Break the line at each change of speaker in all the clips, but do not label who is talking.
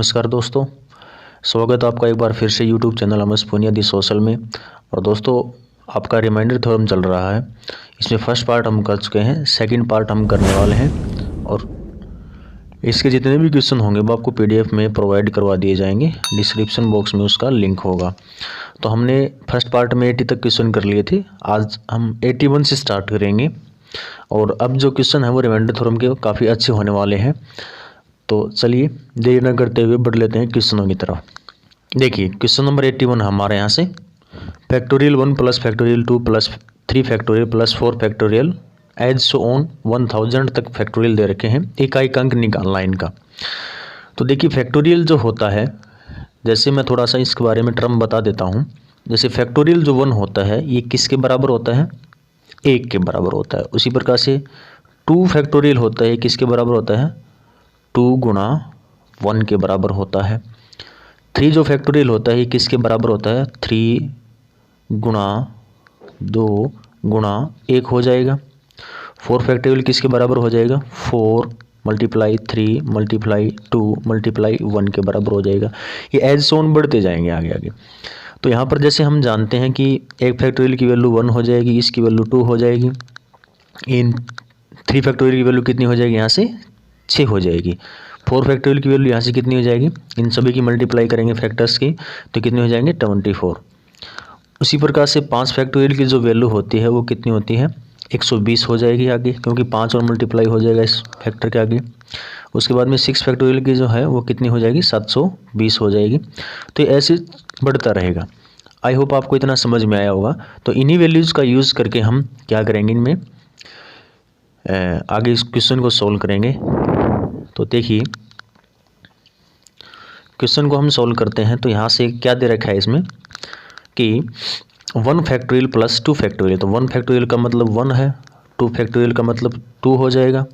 नमस्कार दोस्तों, स्वागत है आपका एक बार फिर से यूट्यूब चैनल अमस पुनिया दी सोशल में। और दोस्तों, आपका रिमाइंडर थ्योरम चल रहा है। इसमें फर्स्ट पार्ट हम कर चुके हैं, सेकंड पार्ट हम करने वाले हैं। और इसके जितने भी क्वेश्चन होंगे वो आपको पीडीएफ में प्रोवाइड करवा दिए जाएंगे। डिस्क्रिप्शन बॉक्स में उसका लिंक होगा। तो हमने फर्स्ट पार्ट में 80 तक क्वेश्चन कर लिए थे। आज हम 81 से स्टार्ट करेंगे। और अब जो क्वेश्चन है वो रिमाइंडर थ्योरम के काफ़ी अच्छे होने वाले हैं। तो चलिए देरी न करते हुए बढ़ लेते हैं क्वेश्चनों की तरफ। देखिए, क्वेश्चन नंबर 81 हमारे यहाँ से factorial 1 plus factorial 2 plus 3 factorial plus 4 factorial as so on 1000 तक फैक्टोरियल दे रखे हैं। इकाई अंक निकालना है इनका। तो देखिए, फैक्टोरियल जो होता है, जैसे मैं थोड़ा सा इसके बारे में टर्म बता देता हूँ। जैसे फैक्टोरियल जो 1 होता है ये किसके बराबर होता है? 1 के बराबर होता है। उसी प्रकार से 2 फैक्टोरियल होता है, किसके बराबर होता है? 2 गुणा 1 के बराबर होता है। 3 जो फैक्टोरियल होता है ये किसके बराबर होता है? 3 गुणा 2 गुणा 1 हो जाएगा। 4 फैक्टोरियल किसके बराबर हो जाएगा? 4 मल्टीप्लाई 3 मल्टीप्लाई 2 मल्टीप्लाई 1 के बराबर हो जाएगा। ये एज सोन बढ़ते जाएंगे आगे आगे। तो यहाँ पर जैसे हम जानते हैं कि एक फैक्टोरियल की वैल्यू 1 हो जाएगी, इसकी वैल्यू 2 हो जाएगी। इन 3 फैक्टोरियल की वैल्यू कितनी हो जाएगी? यहाँ से 6 हो जाएगी। 4 फैक्टोरियल की वैल्यू यहाँ से कितनी हो जाएगी? इन सभी की मल्टीप्लाई करेंगे फैक्टर्स की, तो कितनी हो जाएंगे? 24। उसी प्रकार से 5 फैक्टोरियल की जो वैल्यू होती है वो कितनी होती है? 120 हो जाएगी आगे, क्योंकि 5 और मल्टीप्लाई हो जाएगा इस फैक्टर के आगे। उसके बाद में 6 फैक्टोरियल की जो है वो कितनी हो जाएगी? 720 हो जाएगी। तो ऐसे बढ़ता रहेगा। आई होप आपको इतना समझ में आया होगा। तो इन्हीं वैल्यूज़ का यूज़ करके हम क्या करेंगे, इनमें आगे इस क्वेश्चन को सोल्व करेंगे। तो देखिए, क्वेश्चन को हम सोल्व करते हैं। तो यहाँ से क्या दे रखा है इसमें कि 1 फैक्टोरियल प्लस 2 फैक्टोरियल। तो 1 फैक्टोरियल का मतलब 1 है, 2 फैक्टोरियल का मतलब 2 हो जाएगा,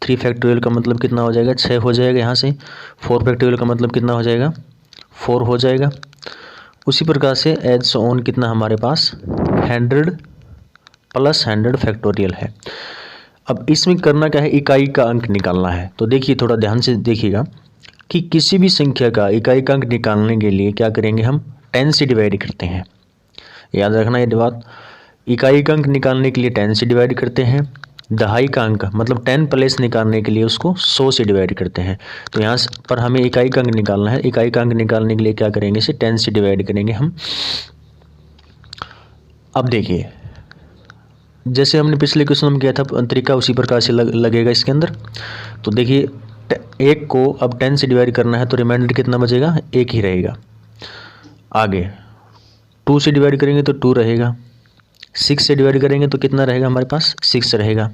3 फैक्टोरियल का मतलब कितना हो जाएगा? 6 हो जाएगा। यहाँ से 4 फैक्टोरियल का मतलब कितना हो जाएगा? 4 हो जाएगा। उसी प्रकार से एज सो ऑन कितना हमारे पास 100 प्लस 100 फैक्टोरियल है। अब इसमें करना क्या है? इकाई का अंक निकालना है। तो देखिए, थोड़ा ध्यान से देखिएगा कि किसी भी संख्या का इकाई का अंक निकालने के लिए क्या करेंगे? हम 10 से डिवाइड करते हैं। याद रखना ये बात। इकाई का अंक निकालने के लिए 10 से डिवाइड करते हैं। दहाई का अंक मतलब 10 प्लेस निकालने के लिए उसको 100 से डिवाइड करते हैं। तो यहाँ पर हमें इकाई का अंक निकालना है। इकाई का अंक निकालने के लिए क्या करेंगे? इसे 10 से डिवाइड करेंगे हम। अब देखिए, जैसे हमने पिछले क्वेश्चन में किया था तरीका, उसी प्रकार से लगेगा इसके अंदर। तो देखिए, 1 को अब 10 से डिवाइड करना है तो रिमाइंडर कितना बचेगा? 1 ही रहेगा। आगे 2 से डिवाइड करेंगे तो 2 रहेगा। 6 से डिवाइड करेंगे तो कितना रहेगा हमारे पास? 6 रहेगा।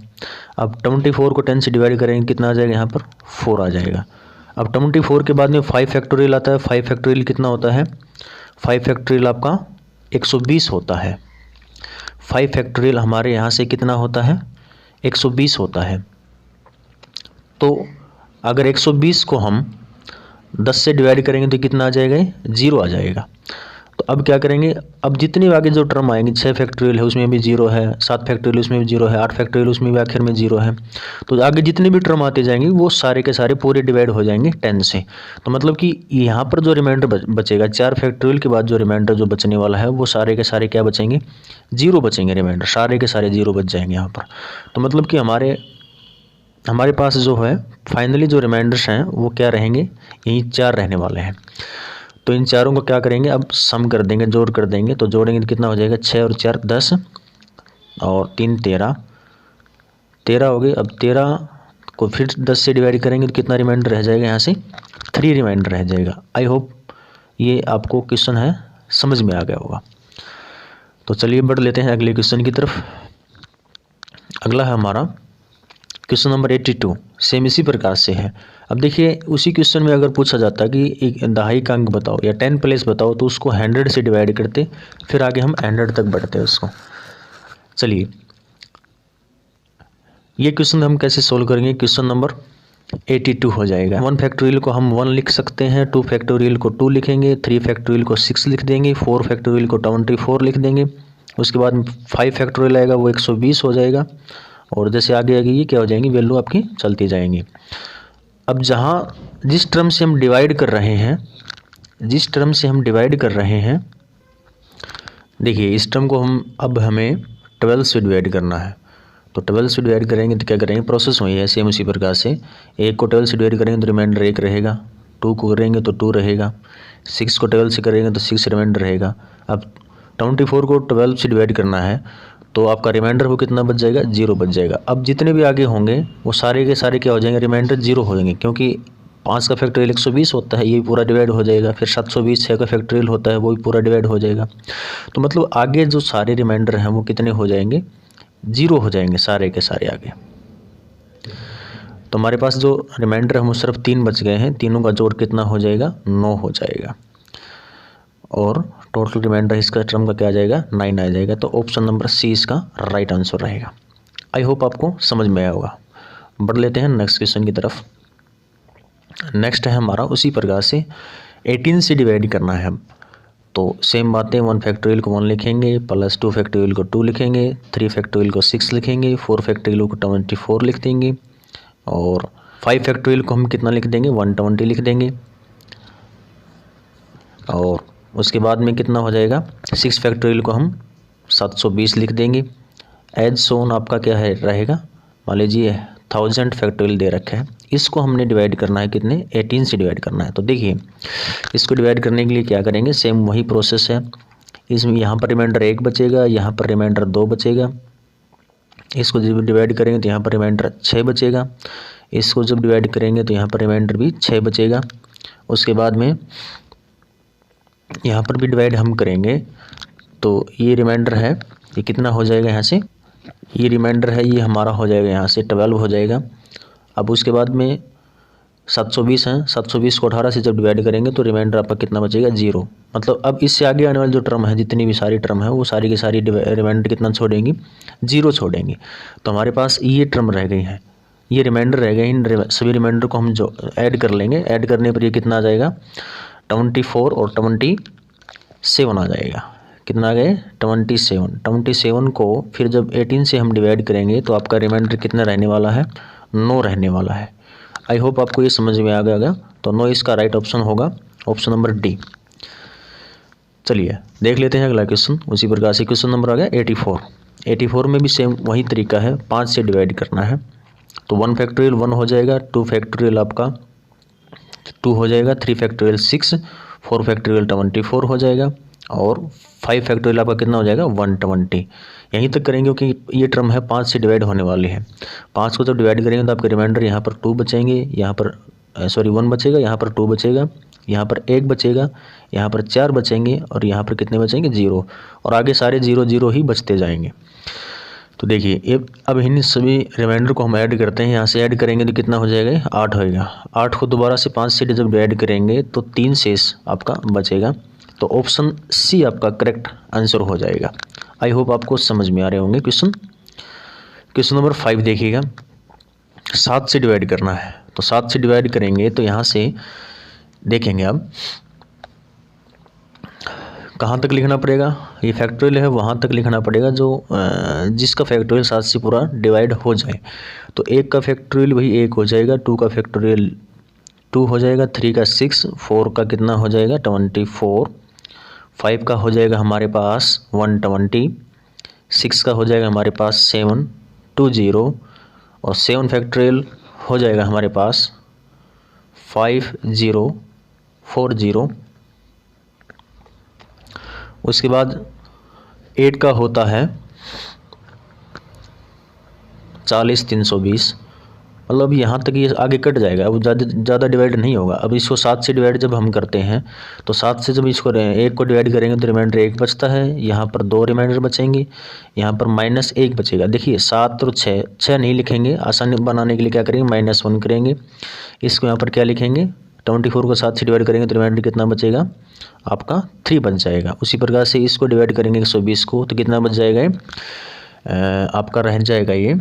अब 24 को 10 से डिवाइड करेंगे कितना आ जाएगा? यहाँ पर 4 आ जाएगा। अब 24 के बाद में 5 फैक्टोरियल आता है। 5 फैक्टोरियल कितना होता है? 5 फैक्टोरियल आपका 120 होता है। 5 फैक्टोरियल हमारे यहाँ से कितना होता है? 120 होता है। तो अगर 120 को हम 10 से डिवाइड करेंगे तो कितना आ जाएगा? 0 आ जाएगा। तो अब क्या करेंगे? अब जितनी आगे जो टर्म आएंगे, 6 फैक्टोरियल है उसमें भी 0 है, 7 फैक्टोरियल उसमें भी 0 है, 8 फैक्टोरियल उसमें भी आखिर में 0 है। तो आगे जितने भी टर्म आते जाएंगे वो सारे के सारे पूरे डिवाइड हो जाएंगे 10 से। तो मतलब कि यहाँ पर जो रिमाइंडर बचेगा, 4 फैक्टोरियल के बाद जो रिमाइंडर जो बचने वाला है वो सारे के सारे क्या बचेंगे? 0 बचेंगे। रिमाइंडर सारे के सारे 0 बच जाएंगे यहाँ पर। तो मतलब कि हमारे पास जो है फाइनली जो रिमाइंडर्स हैं वो क्या रहेंगे? यही 4 रहने वाले हैं। तो इन चारों को क्या करेंगे? अब सम कर देंगे, जोड़ कर देंगे। तो जोड़ेंगे तो कितना हो जाएगा? 6 और 4 10 और 3 13 हो गई। अब 13 को फिर 10 से डिवाइड करेंगे तो कितना रिमाइंडर रह जाएगा? यहाँ से 3 रिमाइंडर रह जाएगा। आई होप ये आपको क्वेश्चन है समझ में आ गया होगा। तो चलिए बढ़ लेते हैं अगले क्वेश्चन की तरफ। अगला है हमारा क्वेश्चन नंबर 82। सेम इसी प्रकार से है। अब देखिए, उसी क्वेश्चन में अगर पूछा जाता कि एक दहाई का अंक बताओ या 10 प्लेस बताओ तो उसको 100 से डिवाइड करते, फिर आगे हम 100 तक बढ़ते हैं उसको। चलिए, ये क्वेश्चन हम कैसे सोल्व करेंगे? क्वेश्चन नंबर 82 हो जाएगा। 1 फैक्टोरियल को हम 1 लिख सकते हैं, 2 फैक्टोरियल को 2 लिखेंगे, 3 फैक्टोरियल को 6 लिख देंगे, 4 फैक्टोरियल को 24 लिख देंगे। उसके बाद 5 फैक्टोरियल आएगा वो 120 हो जाएगा। और जैसे आगे आगे ये क्या हो जाएंगी? वैल्यू आपकी चलती जाएंगी। अब जहाँ जिस टर्म से हम डिवाइड कर रहे हैं, देखिए इस टर्म को हमें 12 से डिवाइड करना है। तो 12 से डिवाइड करेंगे तो क्या करेंगे, प्रोसेस वही है सेम उसी प्रकार से। 1 को 12 से डिवाइड करेंगे तो रिमाइंडर 1 रहेगा, 2 को करेंगे तो 2 रहेगा, 6 को 12 से करेंगे तो 6 रिमाइंडर रहेगा। अब 24 को 12 से डिवाइड करना है तो आपका रिमाइंडर वो कितना बच जाएगा, 0 बच जाएगा। अब जितने भी आगे होंगे वो सारे के सारे क्या हो जाएंगे, रिमाइंडर 0 हो जाएंगे, क्योंकि 5 का फैक्टोरियल 120 होता है, ये पूरा डिवाइड हो जाएगा। फिर 720 6 का फैक्टोरियल होता है, वो भी पूरा डिवाइड हो जाएगा। तो मतलब आगे जो सारे रिमाइंडर हैं वो कितने हो जाएंगे, 0 हो जाएंगे सारे के सारे आगे। तो हमारे पास जो रिमाइंडर है वो सिर्फ 3 बच गए हैं, तीनों का जोड़ कितना हो जाएगा, 9 हो जाएगा। और टोटल रिमाइंडर इसका टर्म का क्या आ जाएगा, 9 आ जाएगा। तो ऑप्शन नंबर सी इसका राइट आंसर रहेगा। आई होप आपको समझ में आया होगा। बढ़ लेते हैं नेक्स्ट क्वेश्चन की तरफ। नेक्स्ट है हमारा उसी प्रकार से 18 से डिवाइड करना है। तो सेम बातें, 1 फैक्टोरियल को 1 लिखेंगे, प्लस 2 फैक्टोरियल को 2 लिखेंगे, 3 फैक्टोरियल को 6 लिखेंगे, 4 फैक्टोरियल को 24 लिख देंगे, और 5 फैक्टोरियल को हम कितना लिख देंगे, 120 लिख देंगे। और उसके बाद में कितना हो जाएगा, 6 फैक्टोरियल को हम 720 लिख देंगे। एज सोन आपका क्या है रहेगा, मान लीजिए 1000 फैक्टोरियल दे रखा है, इसको हमने डिवाइड करना है कितने, 18 से डिवाइड करना है। तो देखिए इसको डिवाइड करने के लिए क्या करेंगे, सेम वही प्रोसेस है। इसमें यहाँ पर रिमाइंडर 1 बचेगा, यहाँ पर रिमाइंडर 2 बचेगा। इसको जब डिवाइड करेंगे तो यहाँ पर रिमाइंडर 6 बचेगा। इसको जब डिवाइड करेंगे तो यहाँ पर रिमाइंडर भी 6 बचेगा। उसके बाद में यहाँ पर भी डिवाइड हम करेंगे तो ये रिमाइंडर है, ये कितना हो जाएगा, यहाँ से ये रिमाइंडर है, ये हमारा हो जाएगा यहाँ से 12 हो जाएगा। अब उसके बाद में 720 है, 720 को 18 से जब डिवाइड करेंगे तो रिमाइंडर आपका कितना बचेगा, 0। मतलब अब इससे आगे आने वाली जो टर्म है, जितनी भी सारी टर्म है वो सारी की सारी रिमाइंडर कितना छोड़ेंगी, 0 छोड़ेंगी। तो हमारे पास ये टर्म रह गई है, ये रिमाइंडर रह गए। इन सभी रिमाइंडर को हम जो ऐड कर लेंगे, ऐड करने पर ये कितना आ जाएगा, 24 और 27 आ जाएगा। कितना आ गए, 27 को फिर जब 18 से हम डिवाइड करेंगे तो आपका रिमाइंडर कितना रहने वाला है, 9 रहने वाला है। आई होप आपको ये समझ में आ गया। तो 9 इसका राइट ऑप्शन होगा, ऑप्शन नंबर डी। चलिए देख लेते हैं अगला क्वेश्चन। उसी प्रकार से क्वेश्चन नंबर आ गया 84 में भी सेम वही तरीका है, 5 से डिवाइड करना है। तो 1 फैक्टोरियल 1 हो जाएगा, 2 फैक्टोरियल आपका 2 हो जाएगा, 3 फैक्टोरियल 6, 4 फैक्टोरियल 24 हो जाएगा, और 5 फैक्टोरियल आपका कितना हो जाएगा, 120। यहीं तक करेंगे क्योंकि ये टर्म है 5 से डिवाइड होने वाली है। 5 को जब डिवाइड करेंगे तो आपके रिमाइंडर यहाँ पर 2 बचेंगे, यहाँ पर 1 बचेगा, यहाँ पर 2 बचेगा, यहाँ पर 1 बचेगा, यहाँ पर 4 बचेंगे, और यहाँ पर कितने बचेंगे, 0। और आगे सारे 0 0 ही बचते जाएंगे। तो देखिए अब इन सभी रिमाइंडर को हम ऐड करते हैं। यहाँ से ऐड करेंगे तो कितना हो जाएगा, 8 होएगा। 8 को दोबारा से 5 से जब डिवाइड करेंगे तो 3 शेष आपका बचेगा। तो ऑप्शन सी आपका करेक्ट आंसर हो जाएगा। आई होप आपको समझ में आ रहे होंगे। क्वेश्चन नंबर 5 देखिएगा, 7 से डिवाइड करना है। तो 7 से डिवाइड करेंगे तो यहाँ से देखेंगे अब कहाँ तक लिखना पड़ेगा, ये फैक्टोरियल है वहाँ तक लिखना पड़ेगा जो जिसका फैक्टोरियल 7 से पूरा डिवाइड हो जाए। तो 1 का फैक्टोरियल वही 1 हो जाएगा, 2 का फैक्टोरियल 2 हो जाएगा, 3 का 6, 4 का कितना हो जाएगा 24, 5 का हो जाएगा हमारे पास 120, 6 का हो जाएगा हमारे पास 720, और 7 फैक्टोरियल हो जाएगा हमारे पास 5040। उसके बाद 8 का होता है 40320। मतलब यहाँ तक ये आगे कट जाएगा, अब ज़्यादा डिवाइड नहीं होगा। अब इसको 7 से डिवाइड जब हम करते हैं तो 7 से जब इसको 1 को डिवाइड करेंगे तो रिमाइंडर 1 बचता है, यहाँ पर 2 रिमाइंडर बचेंगे, यहाँ पर -1 बचेगा। देखिए 7 और 6 नहीं लिखेंगे, आसानी बनाने के लिए क्या करेंगे, -1 करेंगे। इसको यहाँ पर क्या लिखेंगे, 24 को 7 से डिवाइड करेंगे तो रिमाइंडर कितना बचेगा आपका 3 बच जाएगा। उसी प्रकार से इसको डिवाइड करेंगे 120 को तो कितना बच जाएगा, आपका रह जाएगा ये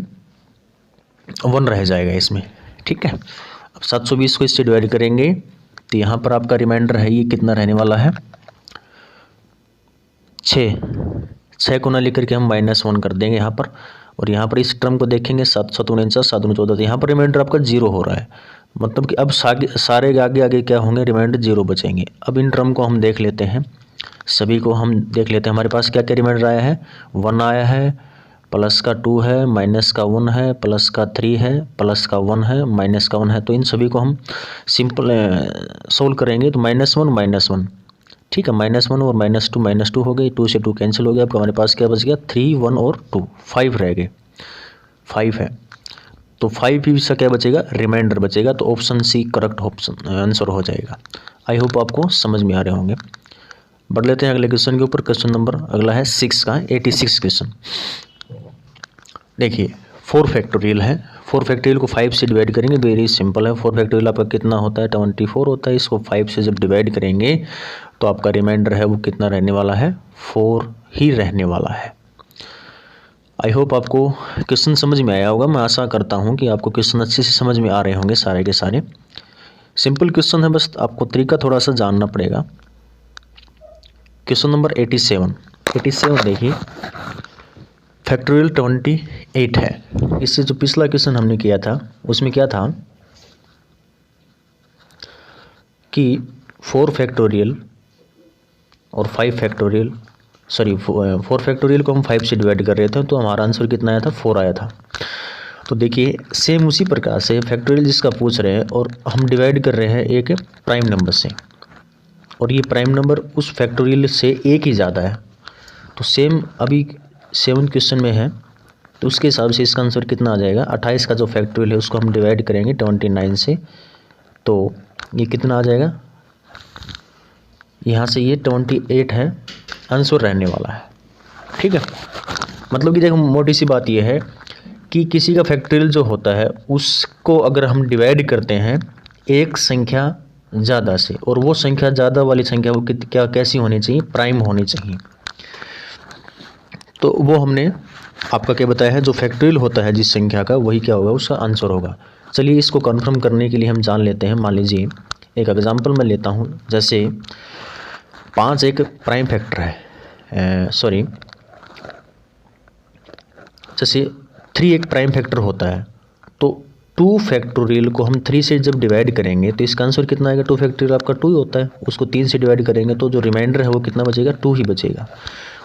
1 रह जाएगा इसमें, ठीक है। अब 720 को इससे डिवाइड करेंगे तो यहाँ पर आपका रिमाइंडर है ये कितना रहने वाला है, 6 को ना लिख करके हम -1 कर देंगे यहाँ पर। और यहाँ पर इस टर्म को देखेंगे 7 7 49 7 14, तो यहाँ पर रिमाइंडर आपका 0 हो रहा है। मतलब कि अब सारे आगे आगे क्या होंगे, रिमाइंडर 0 बचेंगे। अब इन टर्म को हम देख लेते हैं, सभी को हम देख लेते हैं। हमारे पास क्या क्या रिमाइंडर आया है, 1 आया है, प्लस का 2 है, माइनस का 1 है, प्लस का 3 है, प्लस का 1 है, माइनस का 1 है। तो इन सभी को हम सिंपल सोल्व करेंगे तो -1 ठीक है, -1 और -2 हो गई, 2 से 2 कैंसिल हो गया। अब हमारे पास क्या बच गया, 3, 1 और 2, 5 रह गए, 5 है। तो 5 ही से क्या बचेगा, रिमाइंडर बचेगा। तो option C correct option answer हो जाएगा। आई होप आपको समझ में आ रहे होंगे। बढ़ लेते हैं अगले क्वेश्चन के ऊपर। क्वेश्चन नंबर अगला है 6 का, 86 क्वेश्चन। देखिए 4 फैक्टोरियल है, 4 फैक्टोरियल को 5 से डिवाइड करेंगे, वेरी सिंपल है। 4 फैक्टोरियल आपका कितना होता है, 24 होता है। इसको 5 से जब डिवाइड करेंगे तो आपका रिमाइंडर है वो कितना रहने वाला है, 4 ही रहने वाला है। आई होप आपको क्वेश्चन समझ में आया होगा। मैं आशा करता हूँ कि आपको क्वेश्चन अच्छे से समझ में आ रहे होंगे सारे के सारे। सिंपल क्वेश्चन है, बस आपको तरीका थोड़ा सा जानना पड़ेगा। क्वेश्चन नंबर 87 देखिए, फैक्टोरियल 28 है। इससे जो पिछला क्वेश्चन हमने किया था उसमें क्या था कि 4 फैक्टोरियल और 5 फैक्टोरियल, सॉरी 4 फैक्टोरियल को हम 5 से डिवाइड कर रहे थे, तो हमारा आंसर कितना आया था, 4 आया था। तो देखिए सेम उसी प्रकार से फैक्टोरियल जिसका पूछ रहे हैं और हम डिवाइड कर रहे हैं एक प्राइम नंबर से, और ये प्राइम नंबर उस फैक्टोरियल से एक ही ज़्यादा है। तो सेम अभी 7 क्वेश्चन में है, तो उसके हिसाब से इसका आंसर कितना आ जाएगा, 28 का जो फैक्टोरियल है उसको हम डिवाइड करेंगे 29 से, तो ये कितना आ जाएगा, यहाँ से ये 28 है, आंसर रहने वाला है। ठीक है, मतलब कि देखो मोटी सी बात यह है कि किसी का फैक्टोरियल जो होता है उसको अगर हम डिवाइड करते हैं एक संख्या ज़्यादा से, और वो संख्या ज़्यादा वाली संख्या वो क्या कैसी होनी चाहिए, प्राइम होनी चाहिए। तो वो हमने आपका क्या बताया है, जो फैक्टोरियल होता है जिस संख्या का, वही क्या होगा, उसका आंसर होगा। चलिए इसको कंफर्म करने के लिए हम जान लेते हैं। मान लीजिए एक एग्जांपल मैं लेता हूँ, जैसे 5 एक प्राइम फैक्टर है, सॉरी जैसे 3 एक प्राइम फैक्टर होता है, तो 2 फैक्टोरियल को हम 3 से जब डिवाइड करेंगे तो इसका आंसर कितना आएगा, 2 फैक्टोरियल आपका 2 ही होता है, उसको 3 से डिवाइड करेंगे तो जो रिमाइंडर है वो कितना बचेगा, 2 ही बचेगा।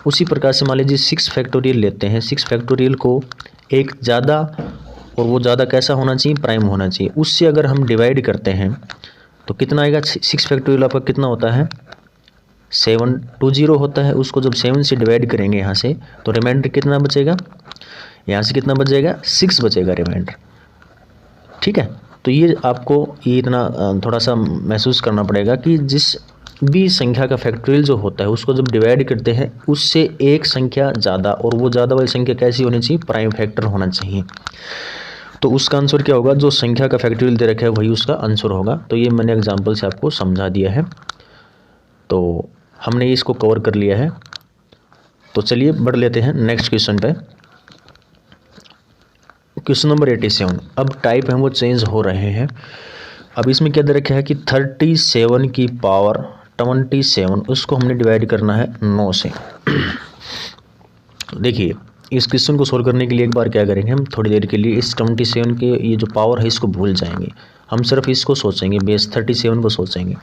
उसी प्रकार से मान लीजिए 6 फैक्टोरियल लेते हैं, 6 फैक्टोरियल को एक ज़्यादा, और वो ज़्यादा कैसा होना चाहिए, प्राइम होना चाहिए, उससे अगर हम डिवाइड करते हैं तो कितना आएगा, 6 फैक्टोरियल आपका कितना होता है, 720 होता है। उसको जब 7 से डिवाइड करेंगे यहाँ से तो रिमाइंडर कितना बचेगा, यहाँ से कितना बच जाएगा, 6 बचेगा रिमाइंडर। ठीक है, तो ये आपको ये इतना थोड़ा सा महसूस करना पड़ेगा कि जिस भी संख्या का फैक्टोरियल जो होता है उसको जब डिवाइड करते हैं उससे एक संख्या ज़्यादा, और वो ज़्यादा वाली संख्या कैसी होनी चाहिए, प्राइम फैक्टर होना चाहिए। तो उसका आंसर क्या होगा, जो संख्या का फैक्टोरियल दे रखा है वही उसका आंसर होगा। तो ये मैंने एग्जाम्पल से आपको समझा दिया है, तो हमने इसको कवर कर लिया है। तो चलिए बढ़ लेते हैं नेक्स्ट क्वेश्चन पे। Question number 87। अब टाइप हैं वो चेंज हो रहे हैं। अब इसमें क्या दे रखा है कि 37 की पावर 27, उसको हमने डिवाइड करना है 9 से। देखिए इस क्वेश्चन को सोल्व करने के लिए एक बार क्या करेंगे, हम थोड़ी देर के लिए इस 27 के ये जो पावर है इसको भूल जाएंगे, हम सिर्फ इसको सोचेंगे, बेस 37 को सोचेंगे।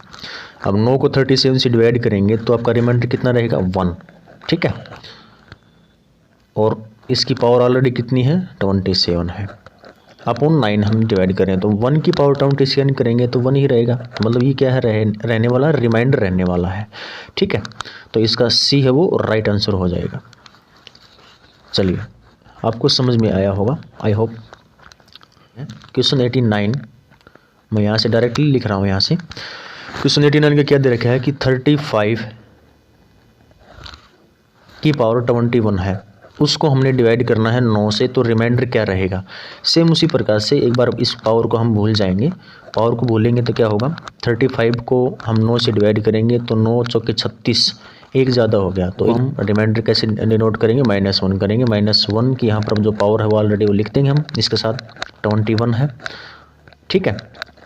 अब 9 को 37 से डिवाइड करेंगे तो आपका रिमाइंडर कितना रहेगा, 1। ठीक है, और इसकी पावर ऑलरेडी कितनी है, 27 है, अपॉन 9 हम डिवाइड करें तो 1 की पावर 27 करेंगे तो 1 ही रहेगा। मतलब ये क्या है, रहने वाला रिमाइंडर रहने वाला है। ठीक है, तो इसका सी है वो राइट आंसर हो जाएगा। चलिए आपको समझ में आया होगा, आई होप। क्वेश्चन 89 मैं यहाँ से डायरेक्टली लिख रहा हूँ। यहाँ से क्वेश्चन 89 का क्या दे रखा है कि 35 की पावर 21 है, उसको हमने डिवाइड करना है 9 से, तो रिमाइंडर क्या रहेगा। सेम उसी प्रकार से एक बार इस पावर को हम भूल जाएंगे, पावर को भूलेंगे तो क्या होगा, 35 को हम 9 से डिवाइड करेंगे तो 9 चौके 36, एक ज़्यादा हो गया, तो हम रिमाइंडर कैसे डिनोट करेंगे, -1 करेंगे। -1 की यहाँ पर जो पावर है वो ऑलरेडी वो लिख देंगे हम, इसके साथ 21 है। ठीक है,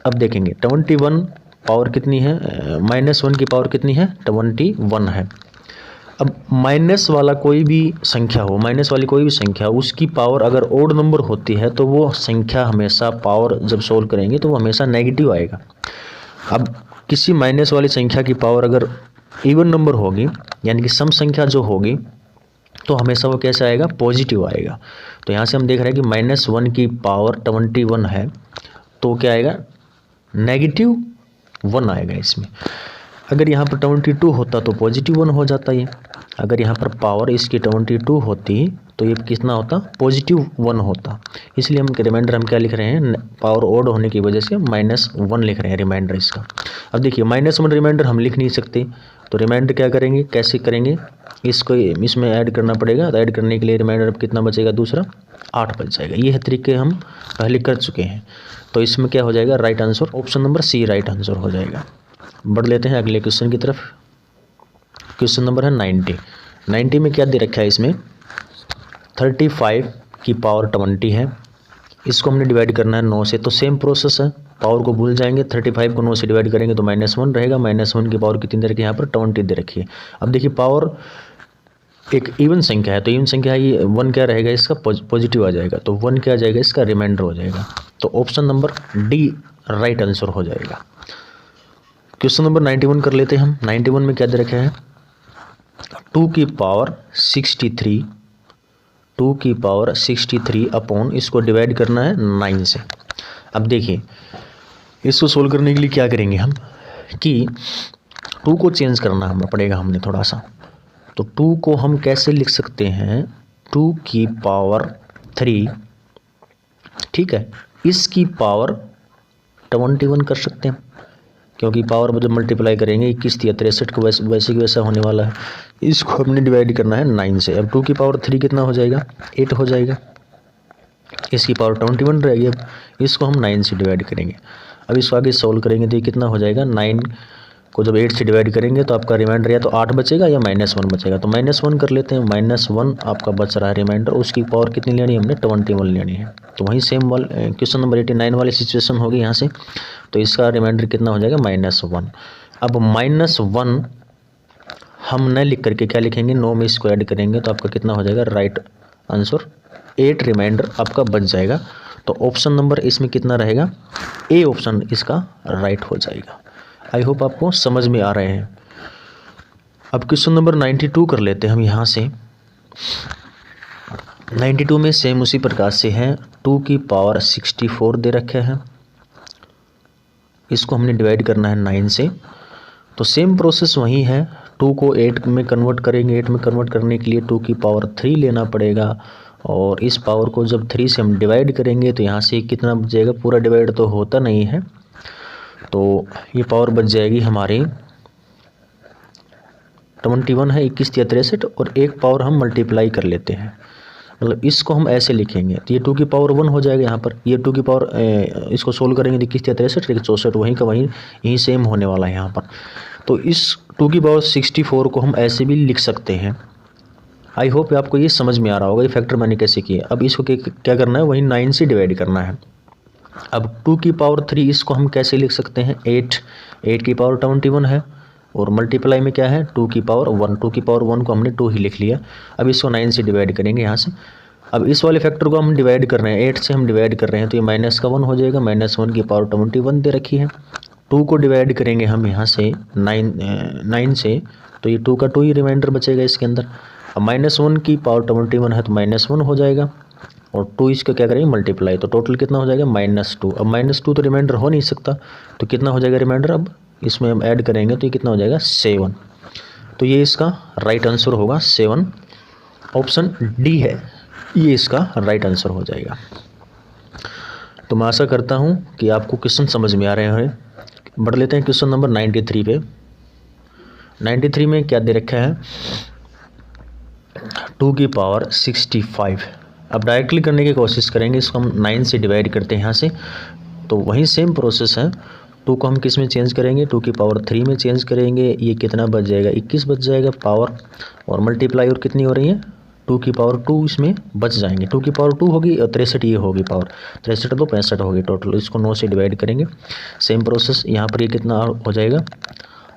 अब देखेंगे 21 पावर कितनी है, -1 की पावर कितनी है, 21 है। अब माइनस वाला कोई भी संख्या हो, माइनस वाली कोई भी संख्या, उसकी पावर अगर ओड नंबर होती है तो वो संख्या हमेशा पावर जब सोल्व करेंगे तो वो हमेशा नेगेटिव आएगा। अब किसी माइनस वाली संख्या की पावर अगर इवन नंबर होगी, यानी कि सम संख्या जो होगी, तो हमेशा वो कैसे आएगा, पॉजिटिव आएगा। तो यहाँ से हम देख रहे हैं कि -1 की पावर 21 है, तो क्या आएगा, -1 आएगा इसमें। अगर यहाँ पर 22 होता तो +1 हो जाता ये। अगर यहाँ पर पावर इसकी 22 होती तो ये कितना होता, +1 होता। इसलिए हम रिमाइंडर हम क्या लिख रहे हैं, पावर ओड होने की वजह से -1 लिख रहे हैं रिमाइंडर इसका। अब देखिए -1 रिमाइंडर हम लिख नहीं सकते, तो रिमाइंडर क्या करेंगे, कैसे करेंगे, इसको इसमें ऐड करना पड़ेगा। तो ऐड करने के लिए रिमाइंडर अब कितना बचेगा, दूसरा 8 बच जाएगा। ये तरीके हम पहले कर चुके हैं। तो इसमें क्या हो जाएगा, right answer option number C right answer हो जाएगा। बढ़ लेते हैं अगले क्वेश्चन की तरफ। क्वेश्चन नंबर है 90 में क्या दे रखा है, इसमें 35 की पावर 20 है, इसको हमने डिवाइड करना है 9 से। तो सेम प्रोसेस है, पावर को भूल जाएंगे, 35 को 9 से डिवाइड करेंगे तो -1 रहेगा। -1 की पावर कितनी दे रखी है, यहाँ पर 20 दे रखी है। अब देखिए पावर एक इवन संख्या है, तो इवन संख्या है, ये 1 क्या रहेगा, इसका पॉजिटिव आ जाएगा, तो 1 क्या आ जाएगा, इसका रिमाइंडर हो जाएगा। तो option number D right answer हो जाएगा। क्वेश्चन नंबर 91 कर लेते हैं हम। 91 में क्या दे रखा है, 2 की पावर 63, 2 की पावर 63 अपॉन, इसको डिवाइड करना है 9 से। अब देखिए इसको सोल्व करने के लिए क्या करेंगे हम, कि 2 को चेंज करना हमें पड़ेगा हमने थोड़ा सा। तो 2 को हम कैसे लिख सकते हैं, 2 की पावर 3, ठीक है, इसकी पावर 21 कर सकते हैं, क्योंकि पावर जब मल्टीप्लाई करेंगे 21 या 63 को वैसे की वैसा होने वाला है। इसको हमने डिवाइड करना है 9 से। अब 2 की पावर 3 कितना हो जाएगा, 8 हो जाएगा, इसकी पावर 21 रहेगी। अब इसको हम 9 से डिवाइड करेंगे। अब इसको आगे सोल्व करेंगे तो ये कितना हो जाएगा, 9 को जब 8 से डिवाइड करेंगे तो आपका रिमाइंडर या तो 8 बचेगा या -1 बचेगा। तो -1 कर लेते हैं, -1 आपका बच रहा है रिमाइंडर, उसकी पावर कितनी लेनी है हमने, 21 लेनी है। तो वहीं सेम क्वेश्चन नंबर 89 वाली सिचुएशन होगी यहाँ से। तो इसका रिमाइंडर कितना हो जाएगा, -1। अब -1 हम न लिख करके क्या लिखेंगे, 9 में इसको ऐड करेंगे तो आपका कितना हो जाएगा, राइट आंसर 8 रिमाइंडर आपका बच जाएगा। तो ऑप्शन नंबर इसमें कितना रहेगा, ए ऑप्शन इसका राइट हो जाएगा। आई होप आपको समझ में आ रहे हैं। अब क्वेश्चन नंबर 92 कर लेते हैं हम यहाँ से। 92 में सेम उसी प्रकार से है, 2 की पावर 64 दे रखे हैं, इसको हमने डिवाइड करना है 9 से। तो सेम प्रोसेस वही है, 2 को 8 में कन्वर्ट करेंगे। 8 में कन्वर्ट करने के लिए 2 की पावर 3 लेना पड़ेगा, और इस पावर को जब 3 से हम डिवाइड करेंगे तो यहाँ से कितना बच जाएगा, पूरा डिवाइड तो होता नहीं है, तो ये पावर बच जाएगी हमारी 21 है, 21 या 63, और एक पावर हम मल्टीप्लाई कर लेते हैं। मतलब इसको हम ऐसे लिखेंगे, तो ये 2 की पावर 1 हो जाएगा यहाँ पर। ये 2 की पावर इसको सोल्व करेंगे तो 21 या 63, 64 वहीं का वहीं यहीं सेम होने वाला है यहाँ पर। तो इस 2 की पावर 64 को हम ऐसे भी लिख सकते हैं। आई होप आपको ये समझ में आ रहा होगा ये फैक्टर मैंने कैसे किया। अब इसको क्या करना है, वही 9 से डिवाइड करना है। अब 2 की पावर 3 इसको हम कैसे लिख सकते हैं, 8 की पावर 21 है, और मल्टीप्लाई में क्या है, 2 की पावर 1, 2 की पावर 1 को हमने 2 ही लिख लिया। अब इसको 9 से डिवाइड करेंगे यहाँ से। अब इस वाले फैक्टर को हम डिवाइड कर रहे हैं, 8 से हम डिवाइड कर रहे हैं, तो ये -1 हो जाएगा। -1 की पावर 21 दे रखी है। 2 को डिवाइड करेंगे हम यहाँ से 9 से, तो ये 2 का 2 ही रिमाइंडर बचेगा इसके अंदर। अब -1 की पावर 21 है तो -1 हो जाएगा, और 2 इसका क्या करेंगे, मल्टीप्लाई, तो टोटल कितना हो जाएगा, -2। अब -2 तो रिमाइंडर हो नहीं सकता, तो कितना हो जाएगा रिमाइंडर, अब इसमें हम ऐड करेंगे तो ये कितना हो जाएगा, 7। तो ये इसका राइट आंसर होगा 7, ऑप्शन डी है, ये इसका राइट आंसर हो जाएगा। तो मैं आशा करता हूँ कि आपको क्वेश्चन समझ में आ रहे हैं। बढ़ लेते हैं क्वेश्चन नंबर 93 पे। 93 में क्या दे रखा है, 2 की पावर 65। अब डायरेक्टली करने की कोशिश करेंगे, इसको हम 9 से डिवाइड करते हैं यहाँ से, तो वही सेम प्रोसेस है। 2 को हम किस में चेंज करेंगे, 2 की पावर 3 में चेंज करेंगे, ये कितना बच जाएगा, 21 बच जाएगा पावर, और मल्टीप्लाई और कितनी हो रही है, 2 की पावर 2 इसमें बच जाएंगे। 2 की पावर 2 होगी और 63 ये होगी पावर, 63 तो 65 होगी टोटल। इसको 9 से डिवाइड करेंगे, सेम प्रोसेस यहाँ पर ये कितना हो जाएगा,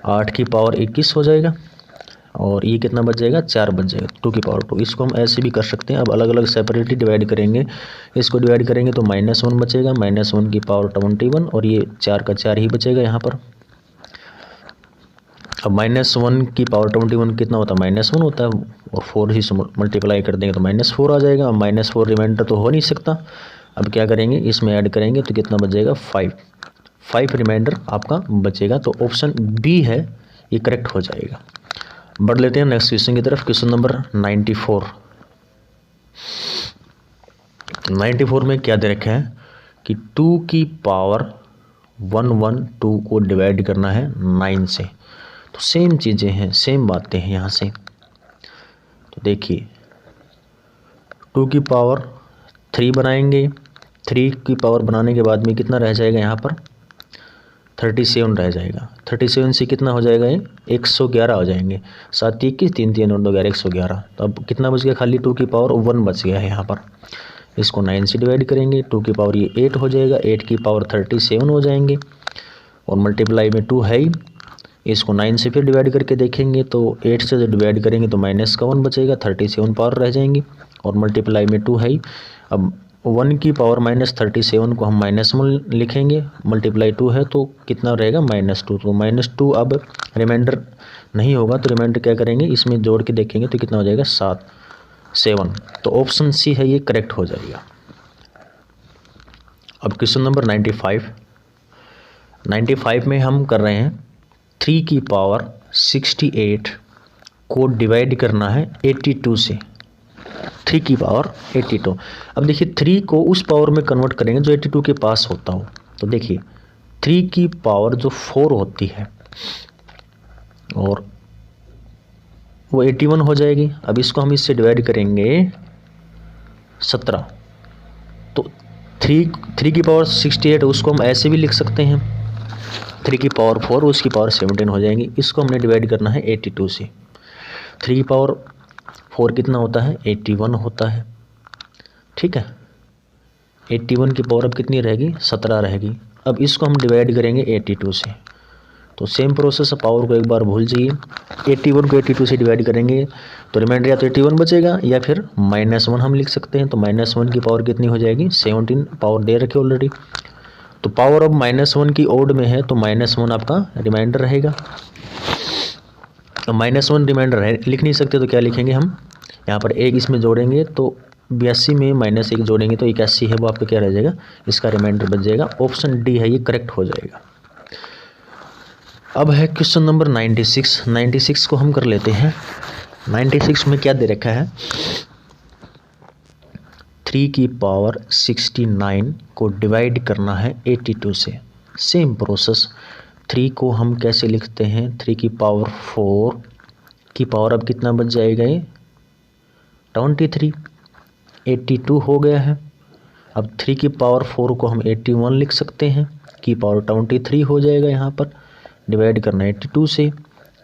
8 की पावर 21 हो जाएगा, और ये कितना बच जाएगा, 4 बच जाएगा, 2 की पावर 2। इसको हम ऐसे भी कर सकते हैं। अब अलग अलग सेपरेटली डिवाइड करेंगे, इसको डिवाइड करेंगे तो -1 बचेगा, -1 की पावर 21, और ये 4 का 4 ही बचेगा यहाँ पर। अब -1 की पावर 21 कितना होता है, -1 होता है, और 4 ही मल्टीप्लाई कर देंगे तो -4 आ जाएगा। अब -4 रिमाइंडर तो हो नहीं सकता, अब क्या करेंगे, इसमें ऐड करेंगे तो कितना बच जाएगा, 5 रिमाइंडर आपका बचेगा। तो ऑप्शन बी है ये करेक्ट हो जाएगा। बढ़ लेते हैं नेक्स्ट क्वेश्चन की तरफ। क्वेश्चन नंबर 94 में क्या दे रखा है कि 2 की पावर 112 को डिवाइड करना है 9 से। तो सेम चीज़ें हैं, सेम बातें हैं यहाँ से। तो देखिए 2 की पावर 3 बनाएंगे, 3 की पावर बनाने के बाद में कितना रह जाएगा यहाँ पर, 37 रह जाएगा। 37 से कितना हो जाएगा, ये 111 हो जाएंगे। 7 21 3 3 और 2 11 111। तो अब कितना बच गया, खाली 2 की पावर 1 बच गया है यहाँ पर। इसको 9 से डिवाइड करेंगे, 2 की पावर ये 8 हो जाएगा, 8 की पावर 37 हो जाएंगे, और मल्टीप्लाई में 2 है ही। इसको 9 से फिर डिवाइड करके देखेंगे तो 8 से डिवाइड करेंगे तो -1 बचेगा, 37 पावर रह जाएंगी, और मल्टीप्लाई में 2 है ही। अब 1 की पावर -37 को हम -1 लिखेंगे, मल्टीप्लाई 2 है तो कितना रहेगा, -2। तो -2 अब रिमाइंडर नहीं होगा, तो रिमाइंडर क्या करेंगे, इसमें जोड़ के देखेंगे तो कितना हो जाएगा, 7। तो ऑप्शन सी है ये करेक्ट हो जाएगा। अब क्वेश्चन नंबर 95 में हम कर रहे हैं 3 की पावर 68 को डिवाइड करना है 82 से। 3 की पावर 82। अब देखिए 3 को उस पावर में कन्वर्ट करेंगे जो 82 के पास होता हो। तो देखिए 3 की पावर जो 4 होती है और वो 81 हो जाएगी। अब इसको हम इससे डिवाइड करेंगे 17। तो 3 की पावर 68 उसको हम ऐसे भी लिख सकते हैं, 3 की पावर 4 उसकी पावर 17 हो जाएंगी। इसको हमने डिवाइड करना है 82 से। 3 की पावर 4 कितना होता है, 81 होता है, ठीक है। 81 की पावर अब कितनी रहेगी, 17 रहेगी। अब इसको हम डिवाइड करेंगे 82 से। तो सेम प्रोसेस, पावर को एक बार भूल जाइए। 81 को 82 से डिवाइड करेंगे तो रिमाइंडर या तो 81 बचेगा या फिर -1 हम लिख सकते हैं। तो -1 की पावर कितनी हो जाएगी, 17 पावर दे रखी ऑलरेडी। तो पावर अब -1 की ओड में है तो -1 आपका रिमाइंडर रहेगा। -1 रिमाइंडर है, लिख नहीं सकते तो क्या लिखेंगे हम, यहाँ पर एक इसमें जोड़ेंगे तो 82 में -1 जोड़ेंगे तो 81 है, वो आपका क्या रह जाएगा, इसका रिमाइंडर बच जाएगा। ऑप्शन डी है ये करेक्ट हो जाएगा। अब है क्वेश्चन नंबर 96 को हम कर लेते हैं। 96 में क्या दे रखा है, 3 की पावर 69 को डिवाइड करना है 82 से। सेम प्रोसेस, 3 को हम कैसे लिखते हैं, 3 की पावर 4 की पावर अब कितना बच जाएगा, ये 23, 82 हो गया है। अब 3 की पावर 4 को हम 81 लिख सकते हैं, की पावर 23 हो जाएगा। यहाँ पर डिवाइड करना है 82 से।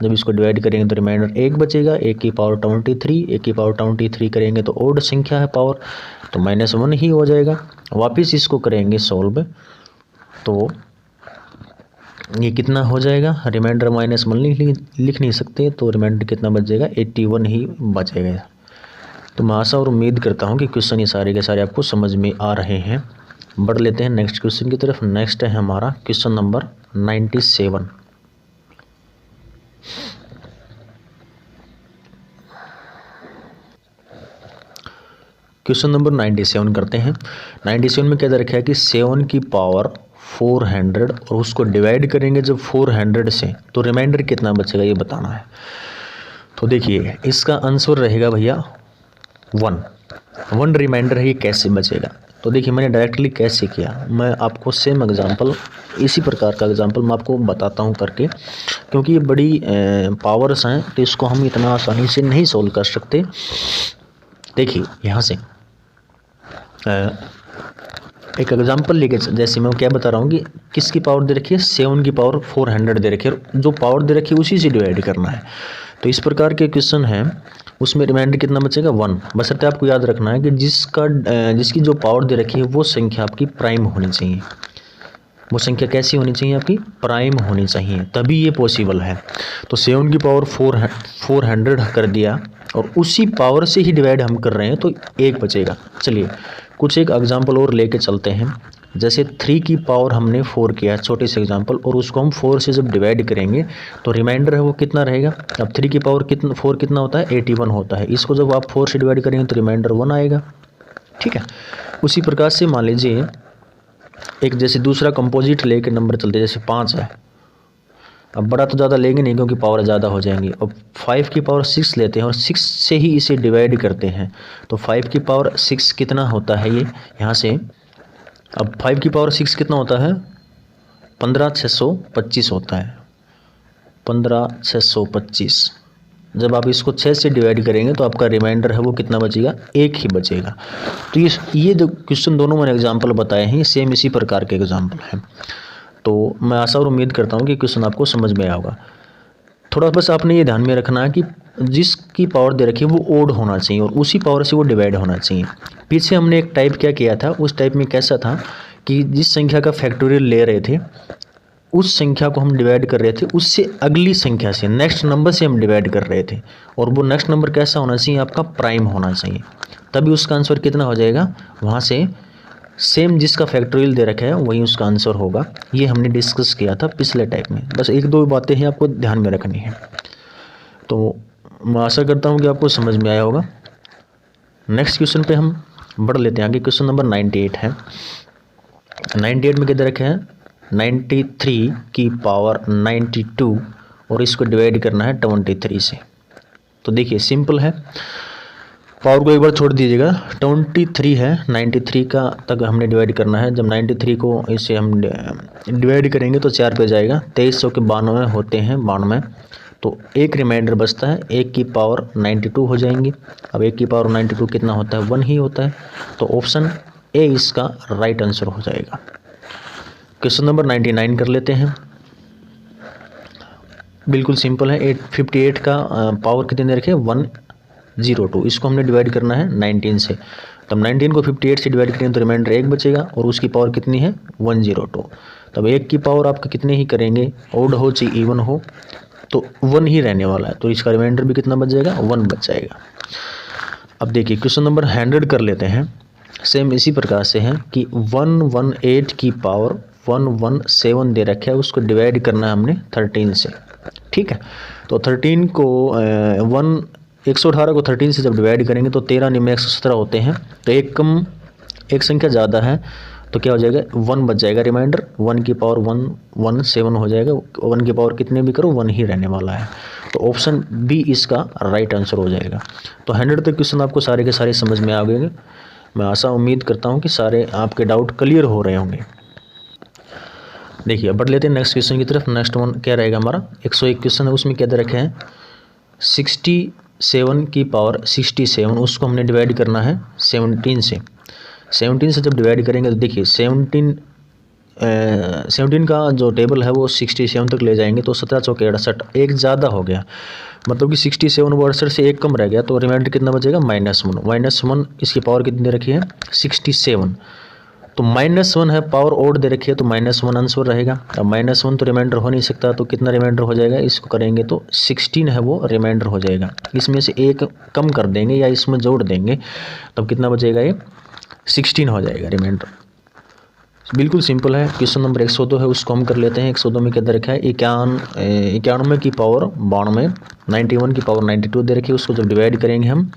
जब इसको डिवाइड करेंगे तो रिमाइंडर 1 बचेगा, 1 की पावर 23, 1 की पावर 23 करेंगे तो ओड संख्या है पावर, तो -1 ही हो जाएगा। वापस इसको करेंगे सॉल्व तो ये कितना हो जाएगा, रिमाइंडर -1 लिख नहीं सकते, तो रिमाइंडर कितना बच जाएगा, 81 ही बचेगा। तो मैं आशा और उम्मीद करता हूँ कि क्वेश्चन ये सारे के सारे आपको समझ में आ रहे हैं। बढ़ लेते हैं नेक्स्ट क्वेश्चन की तरफ। नेक्स्ट है हमारा क्वेश्चन नंबर 97। क्वेश्चन नंबर 97 करते हैं। 97 में क्या दे रखा है कि 7 की पावर 400 और उसको डिवाइड करेंगे जब 400 से तो रिमाइंडर कितना बचेगा ये बताना है। तो देखिए इसका आंसर रहेगा भैया 1 रिमाइंडर है, ये कैसे बचेगा। तो देखिए मैंने डायरेक्टली कैसे किया, मैं आपको सेम एग्जांपल, इसी प्रकार का एग्जांपल मैं आपको बताता हूं करके, क्योंकि ये बड़ी पावर्स हैं तो इसको हम इतना आसानी से नहीं सोल्व कर सकते। देखिए यहाँ से एक एग्जांपल लेके, जैसे मैं क्या बता रहा हूँ कि किसकी पावर दे रखी है, 7 की पावर 400 दे रखी है, जो पावर दे रखी है उसी से डिवाइड करना है। तो इस प्रकार के क्वेश्चन है, उसमें रिमाइंडर कितना बचेगा, 1। बशर्ते आपको याद रखना है कि जिसकी जो पावर दे रखी है वो संख्या आपकी प्राइम होनी चाहिए। वो संख्या कैसी होनी चाहिए, आपकी प्राइम होनी चाहिए, तभी ये पॉसिबल है। तो 7 की पावर 400 कर दिया और उसी पावर से ही डिवाइड हम कर रहे हैं तो 1 बचेगा। चलिए कुछ एक एग्जाम्पल और लेके चलते हैं। जैसे 3 की पावर हमने 4 किया, छोटे से एग्जाम्पल, और उसको हम 4 से जब डिवाइड करेंगे तो रिमाइंडर है वो कितना रहेगा। अब 3 की पावर 4 कितना होता है, 81 होता है। इसको जब आप 4 से डिवाइड करेंगे तो रिमाइंडर 1 आएगा। ठीक है, उसी प्रकार से मान लीजिए एक जैसे दूसरा कंपोजिट लेके नंबर चलते, जैसे 5 है। अब बड़ा तो ज़्यादा लेंगे नहीं क्योंकि पावर ज़्यादा हो जाएंगी। अब 5 की पावर 6 लेते हैं और 6 से ही इसे डिवाइड करते हैं तो 5 की पावर 6 कितना होता है, ये यहाँ से। अब 5 की पावर 6 कितना होता है, 15625 होता है, 15625। जब आप इसको 6 से डिवाइड करेंगे तो आपका रिमाइंडर है वो कितना बचेगा, 1 ही बचेगा। तो ये जो क्वेश्चन दोनों मैंने एग्जाम्पल बताए हैं ये सेम इसी प्रकार के एग्जाम्पल हैं। तो मैं आशा और उम्मीद करता हूँ कि क्वेश्चन आपको समझ में आया होगा। थोड़ा बस आपने ये ध्यान में रखना है कि जिसकी पावर दे रखी है वो ओड होना चाहिए और उसी पावर से वो डिवाइड होना चाहिए। पीछे हमने एक टाइप क्या किया था, उस टाइप में कैसा था कि जिस संख्या का फैक्टोरियल ले रहे थे उस संख्या को हम डिवाइड कर रहे थे उससे अगली संख्या से, नेक्स्ट नंबर से हम डिवाइड कर रहे थे, और वो नेक्स्ट नंबर कैसा होना चाहिए, आपका प्राइम होना चाहिए, तभी उसका आंसर कितना हो जाएगा, वहाँ से सेम जिसका फैक्टोरियल दे रखा है वही उसका आंसर होगा। ये हमने डिस्कस किया था पिछले टाइप में। बस एक दो बातें हैं आपको ध्यान में रखनी है। तो मैं आशा करता हूँ कि आपको समझ में आया होगा। नेक्स्ट क्वेश्चन पे हम बढ़ लेते हैं आगे। क्वेश्चन नंबर 98 है। 98 में क्या दे रखे हैं, 93 की पावर 92 और इसको डिवाइड करना है 23 से। तो देखिए सिंपल है, पावर को एक बार छोड़ दीजिएगा। 23 है, 93 का तक हमने डिवाइड करना है। जब 93 को इसे हम डिवाइड करेंगे तो 4 पे जाएगा, 2300 के 92 होते हैं, 92, तो एक रिमाइंडर बचता है, 1 की पावर 92 हो जाएंगी। अब 1 की पावर 92 कितना होता है, 1 ही होता है। तो ऑप्शन ए इसका राइट आंसर हो जाएगा। क्वेश्चन नंबर 99 कर लेते हैं। बिल्कुल सिंपल है। 58 का पावर कितने दे रखे, 102। इसको हमने डिवाइड करना है 19 से। तब 19 को 58 से डिवाइड करेंगे तो रिमाइंडर 1 बचेगा और उसकी पावर कितनी है, 102। तब 1 की पावर आपका कितने ही करेंगे, ओड हो चाहे इवन हो तो 1 ही रहने वाला है, तो इसका रिमाइंडर भी कितना बच जाएगा, 1 बच जाएगा। अब देखिए क्वेश्चन नंबर 100 कर लेते हैं। सेम इसी प्रकार से है कि 118 की पावर 117 दे रखा है, उसको डिवाइड करना है हमने 13 से। ठीक है, तो 13 को 118 को 13 से जब डिवाइड करेंगे तो 13 निम्न 117 होते हैं। तो एक संख्या ज़्यादा है तो क्या हो जाएगा, 1 बच जाएगा रिमाइंडर। 1 की पावर 117 हो जाएगा। 1 की पावर कितने भी करो 1 ही रहने वाला है। तो ऑप्शन बी इसका राइट आंसर हो जाएगा। तो 100 तक क्वेश्चन आपको सारे के सारे समझ में आ गए। मैं आशा उम्मीद करता हूँ कि सारे आपके डाउट क्लियर हो रहे होंगे। देखिए बढ़ लेते हैं नेक्स्ट क्वेश्चन की तरफ। नेक्स्ट वन क्या रहेगा हमारा, 101 क्वेश्चन है। उसमें क्या दे रखे हैं, 67 की पावर 67, उसको हमने डिवाइड करना है 17 से। 17 से जब डिवाइड करेंगे तो देखिए 17 का जो टेबल है वो 67 तक ले जाएंगे तो 17 चौके 68, एक ज़्यादा हो गया, मतलब कि 67 वो 68 से एक कम रह गया, तो रिमाइंडर कितना बचेगा, -1। इसकी पावर कितनी दे रखी है, 67। तो -1 है, पावर ओड दे रखी है तो -1 आंसर रहेगा। अब -1 तो रिमाइंडर हो नहीं सकता, तो कितना रिमाइंडर हो जाएगा, इसको करेंगे तो 16 है वो रिमाइंडर हो जाएगा। इसमें से एक कम कर देंगे या इसमें जोड़ देंगे तब कितना बचेगा, ये 16 हो जाएगा रिमाइंडर। बिल्कुल सिंपल है। क्वेश्चन नंबर 102 है, उसको हम कर लेते हैं। 102 में क्या दे रखा है, 91 की पावर 92, 91 की पावर 92 दे रखी है, उसको जब डिवाइड करेंगे हम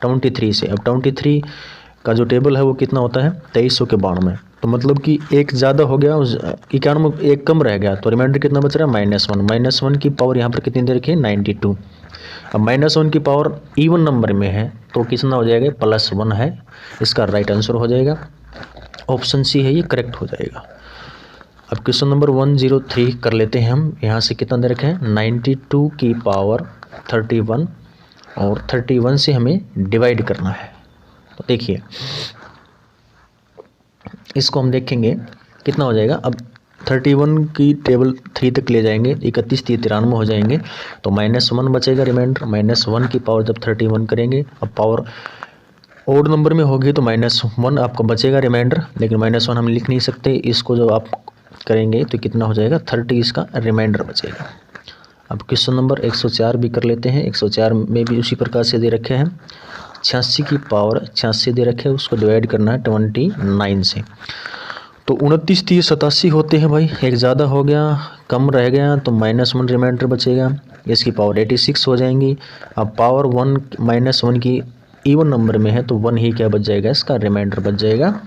23 से। अब 23 का जो टेबल है वो कितना होता है, 2300 के 92, तो मतलब कि एक ज़्यादा हो गया, 91 एक कम रह गया, तो रिमाइंडर कितना बच रहा है, -1। -1 की पावर यहाँ पर कितनी दे रखी है, 92। अब -1 की पावर इवन नंबर में है तो कितना हो जाएगा, +1 है। इसका राइट आंसर हो जाएगा, ऑप्शन सी है, ये करेक्ट हो जाएगा। अब क्वेश्चन नंबर 103 कर लेते हैं हम। यहाँ से कितना दे रखे हैं, 92 की पावर 31 और 31 से हमें डिवाइड करना है। तो देखिए इसको हम देखेंगे कितना हो जाएगा। अब 31 की टेबल 3 तक ले जाएंगे, 31 3 93 हो जाएंगे, तो -1 बचेगा रिमाइंडर। -1 की पावर जब 31 करेंगे, अब पावर ओड नंबर में होगी तो -1 आपका बचेगा रिमाइंडर, लेकिन -1 हम लिख नहीं सकते। इसको जब आप करेंगे तो कितना हो जाएगा 30 इसका रिमाइंडर बचेगा। अब क्वेश्चन नंबर 104 भी कर लेते हैं। 104 में भी उसी प्रकार से दे रखे हैं 86 की पावर 86 दे रखे हैं, उसको डिवाइड करना है 29 से। तो 29, 30, 87 होते हैं भाई, एक ज़्यादा हो गया कम रह गया तो -1 रिमाइंडर बचेगा, इसकी पावर 86 हो जाएंगी। अब पावर 1 -1 की इवन नंबर में है तो 1 ही क्या बच जाएगा, इसका रिमाइंडर बच जाएगा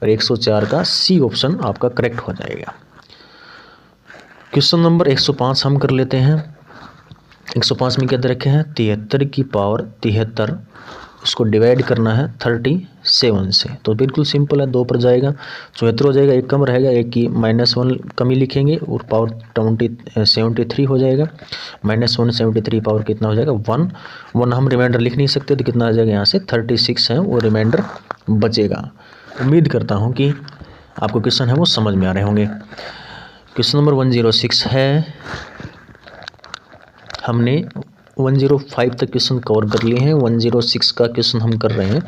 और 104 का सी ऑप्शन आपका करेक्ट हो जाएगा। क्वेश्चन नंबर 105 हम कर लेते हैं। 105 में क्या दे रखे हैं 73 की पावर 73, उसको डिवाइड करना है 37 से। तो बिल्कुल सिंपल है, 2 पर जाएगा 74 हो जाएगा, एक कम रहेगा, एक की -1 कमी लिखेंगे और पावर 73 हो जाएगा। -1 73 पावर कितना हो जाएगा 1 हम रिमाइंडर लिख नहीं सकते तो कितना आ जाएगा यहाँ से 36 है वो रिमाइंडर बचेगा। उम्मीद करता हूँ कि आपको क्वेश्चन है वो समझ में आ रहे होंगे। क्वेश्चन नंबर 106 है, हमने 105 तक क्वेश्चन कवर कर लिए हैं, 106 का क्वेश्चन हम कर रहे हैं।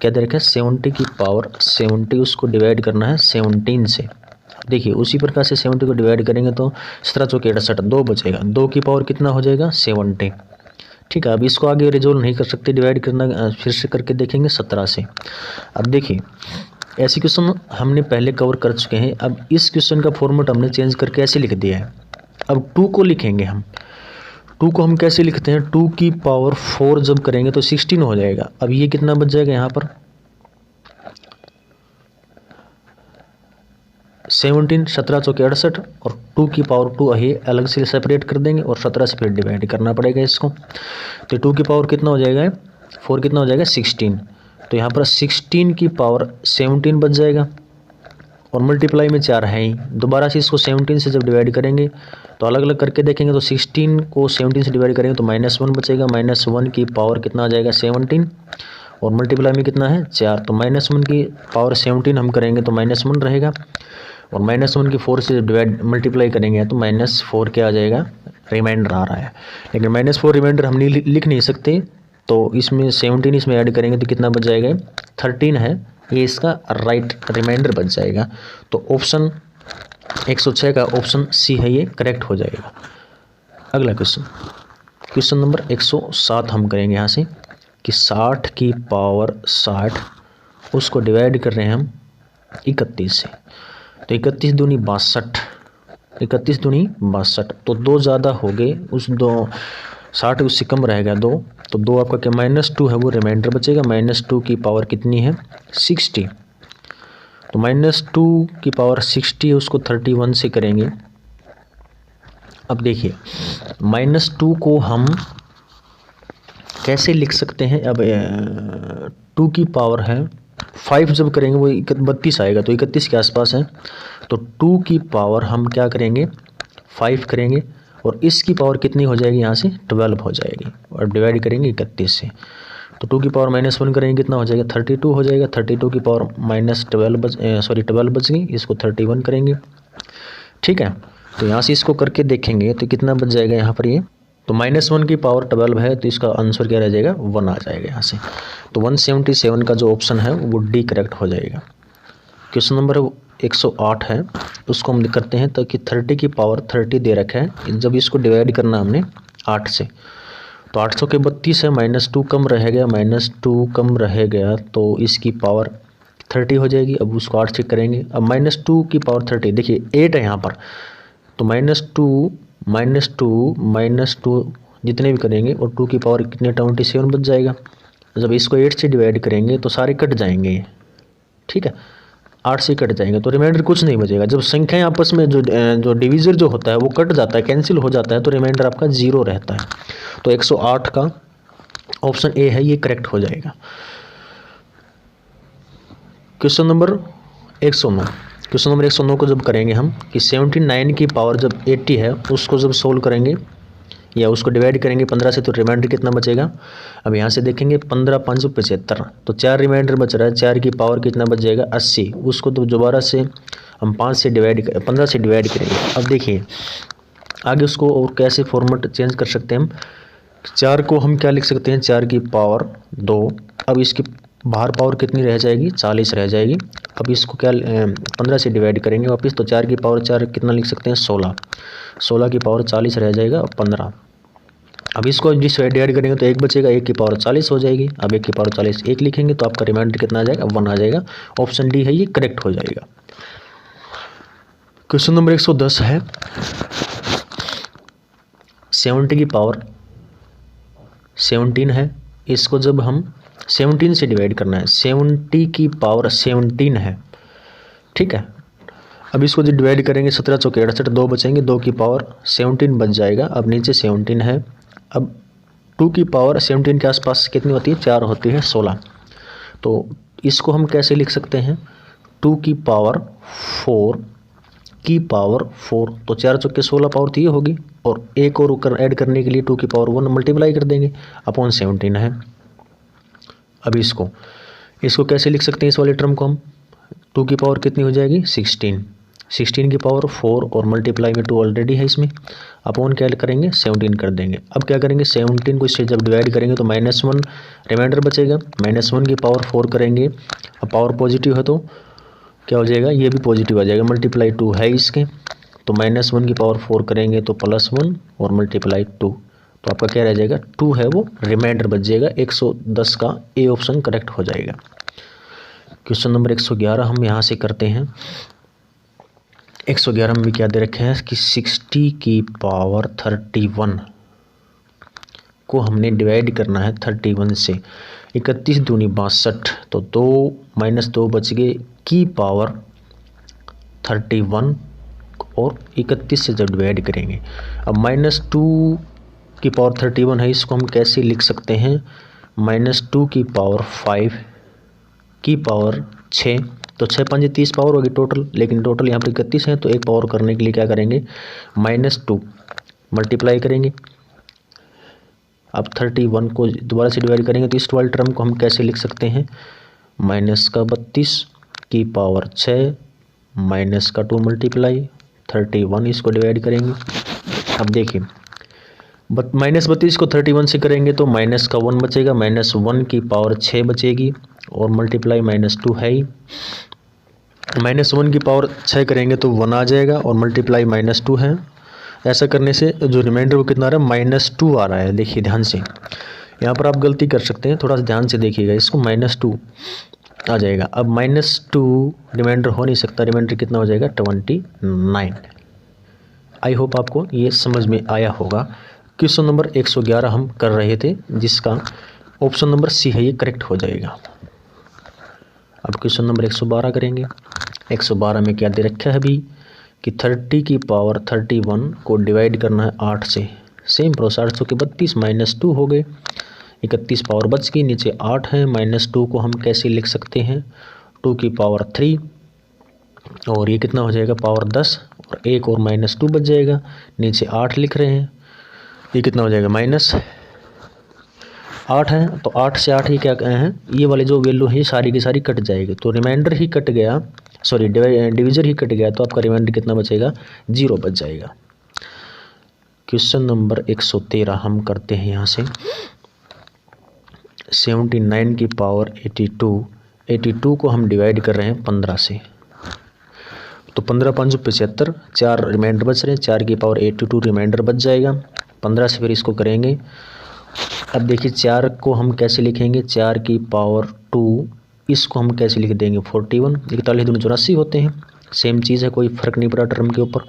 क्या दे रखा है 70 की पावर 70, उसको डिवाइड करना है 17 से। देखिए उसी प्रकार से 70 को डिवाइड करेंगे तो 17 चौके 68, 2 बचेगा, 2 की पावर कितना हो जाएगा 70। ठीक है, अब इसको आगे रिजोल्व नहीं कर सकते, डिवाइड करना फिर से करके देखेंगे 17 से। अब देखिए ऐसे क्वेश्चन हमने पहले कवर कर चुके हैं, अब इस क्वेश्चन का फॉर्मेट हमने चेंज करके ऐसे लिख दिया है। अब 2 को लिखेंगे हम, 2 को हम कैसे लिखते हैं 2 की पावर 4 जब करेंगे तो 16 हो जाएगा। अब ये कितना बच जाएगा यहाँ पर 17, 17 चौके 68 और 2 की पावर 2 ये अलग से सेपरेट कर देंगे और 17 से फिर डिवाइड करना पड़ेगा इसको। तो 2 की पावर कितना हो जाएगा 4 कितना हो जाएगा 16, तो यहाँ पर 16 की पावर 17 बच जाएगा और मल्टीप्लाई में 4 है ही, दोबारा से इसको 17 से जब डिवाइड करेंगे तो अलग अलग करके देखेंगे तो 16 को 17 से डिवाइड करेंगे तो -1 बचेगा, -1 की पावर कितना आ जाएगा 17 और मल्टीप्लाई में कितना है 4, तो -1 की पावर 17 हम करेंगे तो -1 रहेगा और -1 की 4 से डिवाइड मल्टीप्लाई करेंगे तो -4 क्या आ जाएगा रिमाइंडर आ रहा है। लेकिन -4 रिमाइंडर हम लिख नहीं सकते तो इसमें 17 इसमें ऐड करेंगे तो कितना बच जाएगा 13 है, ये इसका राइट रिमाइंडर बच जाएगा। तो ऑप्शन 106 का ऑप्शन सी है ये करेक्ट हो जाएगा। अगला क्वेश्चन, क्वेश्चन नंबर 107 हम करेंगे यहाँ से कि 60 की पावर 60, उसको डिवाइड कर रहे हैं हम 31 से। तो 31 दूनी 62, 31 दूनी 62, तो 2 ज़्यादा हो गए, उस 2 60 उससे कम रहेगा 2, तो 2 आपका क्या -2 है वो रिमाइंडर बचेगा। -2 की पावर कितनी है 60, तो -2 की पावर 60 है उसको 31 से करेंगे। अब देखिए -2 को हम कैसे लिख सकते हैं, अब 2 की पावर है 5 जब करेंगे वो 32 आएगा, तो 31 के आसपास है, तो 2 की पावर हम क्या करेंगे 5 करेंगे और इसकी पावर कितनी हो जाएगी यहाँ से 12 हो जाएगी और डिवाइड करेंगे 31 से। तो 2 की पावर -1 करेंगे कितना हो जाएगा 32 हो जाएगा, 32 की पावर -12 बच गई, इसको 31 करेंगे। ठीक है, तो यहाँ से इसको करके देखेंगे तो कितना बच जाएगा यहाँ पर ये, तो -1 की पावर 12 है तो इसका आंसर क्या रह जाएगा 1 आ जाएगा यहाँ से। तो 177 का जो ऑप्शन है वो डी करेक्ट हो जाएगा। क्वेश्चन नंबर 108 है, उसको हम करते हैं तो कि 30 की पावर 30 दे रखा है, जब इसको डिवाइड करना हमने 8 से, तो 800 के 32 है, -2 कम रह गया, -2 कम रह गया तो इसकी पावर 30 हो जाएगी। अब उसको 8 से करेंगे, अब -2 की पावर 30, देखिए 8 है यहाँ पर, तो -2 जितने भी करेंगे और 2 की पावर कितने 27 बच जाएगा। जब इसको 8 से डिवाइड करेंगे तो सारे कट जाएंगे ये, ठीक है 8 से कट जाएंगे तो रिमाइंडर कुछ नहीं बचेगा। जब संख्याएं आपस में जो डिवीज़र जो होता है वो कट जाता है, कैंसिल हो जाता है, तो रिमाइंडर आपका 0 रहता है। तो 108 का ऑप्शन ए है ये करेक्ट हो जाएगा। क्वेश्चन नंबर 109, क्वेश्चन नंबर 109 को जब करेंगे हम कि 79 की पावर जब 80 है उसको जब सोल्व करेंगे या उसको डिवाइड करेंगे 15 से, तो रिमाइंडर कितना बचेगा। अब यहाँ से देखेंगे 15 5 75, तो 4 रिमाइंडर बच रहा है, 4 की पावर कितना बच जाएगा 80, उसको तो दोबारा से हम 15 से डिवाइड करेंगे। अब देखिए आगे उसको और कैसे फॉर्मेट चेंज कर सकते हैं हम, 4 को हम क्या लिख सकते हैं 4 की पावर 2, अब इसकी बाहर पावर कितनी रह जाएगी 40 रह जाएगी। अब इसको क्या 15 से डिवाइड करेंगे वापस, तो 4 की पावर 4 कितना लिख सकते हैं 16, 16 की पावर 40 रह जाएगा और 15। अब इसको जिस डिवाइड करेंगे तो 1 बचेगा, 1 की पावर 40 हो जाएगी। अब 1 की पावर 40 1 लिखेंगे तो आपका रिमाइंडर कितना आ जाएगा 1 आ जाएगा। ऑप्शन डी है ये करेक्ट हो जाएगा। क्वेश्चन नंबर 110 है 70 की पावर 17 है, इसको जब हम 17 से डिवाइड करना है, 70 की पावर 17 है, ठीक है। अब इसको जो डिवाइड करेंगे 17 चौके 68, 2 बचेंगे, 2 की पावर 17 बच जाएगा। अब नीचे 17 है, अब 2 की पावर 17 के आसपास कितनी होती है 4 होती है 16। तो इसको हम कैसे लिख सकते हैं 2 की पावर 4 की पावर 4, तो 4 चौके 16 पावर तो ये होगी, और एक और ऐड करने के लिए 2 की पावर 1 मल्टीप्लाई कर देंगे अपॉन 17 है। अब इसको कैसे लिख सकते हैं इस वाले टर्म को हम 2 की पावर कितनी हो जाएगी 16 की पावर 4 और मल्टीप्लाई में 2 ऑलरेडी है इसमें, अपॉन क्या करेंगे 17 कर देंगे। अब क्या करेंगे 17 को इससे जब डिवाइड करेंगे तो -1 रिमाइंडर बचेगा, -1 की पावर 4 करेंगे, अब पावर पॉजिटिव है तो क्या हो जाएगा ये भी पॉजिटिव आ जाएगा, मल्टीप्लाई 2 है इसके, तो -1 की पावर 4 करेंगे तो +1 और मल्टीप्लाई 2, तो आपका क्या रह जाएगा 2 है वो रिमाइंडर बच जाएगा। 110 का ए ऑप्शन करेक्ट हो जाएगा। क्वेश्चन नंबर 111 हम यहाँ से करते हैं। 111 में भी क्या दे रखे हैं कि 60 की पावर 31 को हमने डिवाइड करना है 31 से, 31 दूनी 62, तो 2 - 2 बच गए की पावर 31 और 31 से जब डिवाइड करेंगे, अब -2 की पावर 31 है, इसको हम कैसे लिख सकते हैं -2 की पावर 5 की पावर 6, तो 6 5 30 पावर होगी टोटल, लेकिन टोटल यहाँ पर 31 है, तो एक पावर करने के लिए क्या करेंगे -2 मल्टीप्लाई करेंगे। अब 31 को दोबारा से डिवाइड करेंगे तो इस वाले टर्म को हम कैसे लिख सकते हैं -32 की पावर 6 -2 मल्टीप्लाई 31, इसको डिवाइड करेंगे। अब देखिए -32 को 31 से करेंगे तो -1 बचेगा, -1 की पावर 6 बचेगी और मल्टीप्लाई -2 है ही, -1 की पावर 6 करेंगे तो 1 आ जाएगा और मल्टीप्लाई -2 है। ऐसा करने से जो रिमाइंडर वो कितना आ रहा है -2 आ रहा है। देखिए ध्यान से, यहाँ पर आप गलती कर सकते हैं, थोड़ा सा ध्यान से देखिएगा, इसको -2 आ जाएगा। अब -2 रिमाइंडर हो नहीं सकता, रिमाइंडर कितना हो जाएगा 29। आई होप आपको ये समझ में आया होगा। क्वेश्चन नंबर 111 हम कर रहे थे, जिसका ऑप्शन नंबर सी है ये करेक्ट हो जाएगा। अब क्वेश्चन नंबर 112 करेंगे। 112 में क्या दे रखा है अभी कि 30 की पावर 31 को डिवाइड करना है 8 से, सेम प्रोसेस 800 के 32 -2 हो गए, 31 पावर बच गई, नीचे 8 है, -2 को हम कैसे लिख सकते हैं 2 की पावर 3 और ये कितना हो जाएगा पावर 10 और 1 और -2 बच जाएगा, नीचे 8 लिख रहे हैं, ये कितना हो जाएगा -8 है, तो 8 से 8 ही क्या हैं ये वाले जो वैल्यू है सारी की सारी कट जाएगी, तो रिमाइंडर ही कट गया, सॉरी डिविजर ही कट गया, तो आपका रिमाइंडर कितना बचेगा 0 बच जाएगा। क्वेश्चन नंबर 113 हम करते हैं यहाँ से। 79 की पावर 82 को हम डिवाइड कर रहे हैं 15 से, तो 15 5 75, 4 रिमाइंडर बच रहे हैं, 4 की पावर 82 रिमाइंडर बच जाएगा। 15 से फिर इसको करेंगे। अब देखिए 4 को हम कैसे लिखेंगे 4 की पावर 2, इसको हम कैसे लिख देंगे 41, 41 दूनी 84 होते हैं, सेम चीज़ है, कोई फ़र्क नहीं पड़ा टर्म के ऊपर।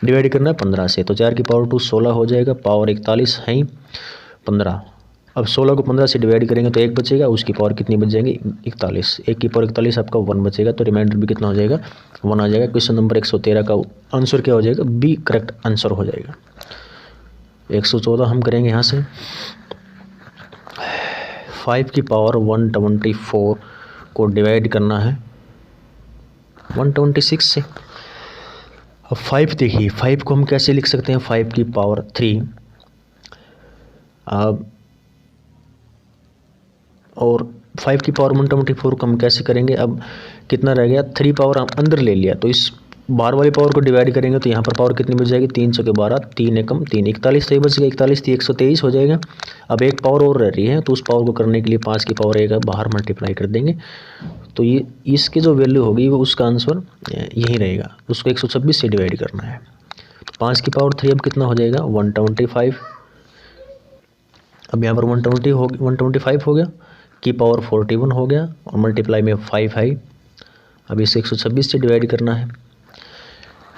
डिवाइड करना है 15 से, तो 4 की पावर 2 16 हो जाएगा, पावर 41 है ही 15। अब 16 को 15 से डिवाइड करेंगे तो 1 बचेगा, उसकी पावर कितनी बच जाएंगी 41, 1 की पावर 41 आपका 1 बचेगा, तो रिमाइंडर भी कितना हो जाएगा 1 आ जाएगा। क्वेश्चन नंबर 113 का आंसर क्या हो जाएगा बी करेक्ट आंसर हो जाएगा। 114 हम करेंगे यहाँ से। 5 की पावर 124 को डिवाइड करना है 126 से। अब 5 देखिए, 5 को हम कैसे लिख सकते हैं 5 की पावर 3, अब और 5 की पावर 124 को हम कैसे करेंगे, अब कितना रह गया 3 पावर हम अंदर ले लिया, तो इस बाहर वाली पावर को डिवाइड करेंगे तो यहाँ पर पावर कितनी बच जाएगी 3 चौके 12, 3 एकम 3, 41 तो ये बच गया, 41 थी 123 हो जाएगा। अब एक पावर और रह रही है, तो उस पावर को करने के लिए 5 की पावर 1 बाहर मल्टीप्लाई कर देंगे, तो ये इसकी जो वैल्यू होगी वो उसका आंसर यही रहेगा, उसको 126 से डिवाइड करना है। तो 5 की पावर 3 अब कितना हो जाएगा 125। अब यहाँ पर 125 हो गया, की पावर 41 हो गया और मल्टीप्लाई में 5 है। अब इसे 126 से डिवाइड करना है।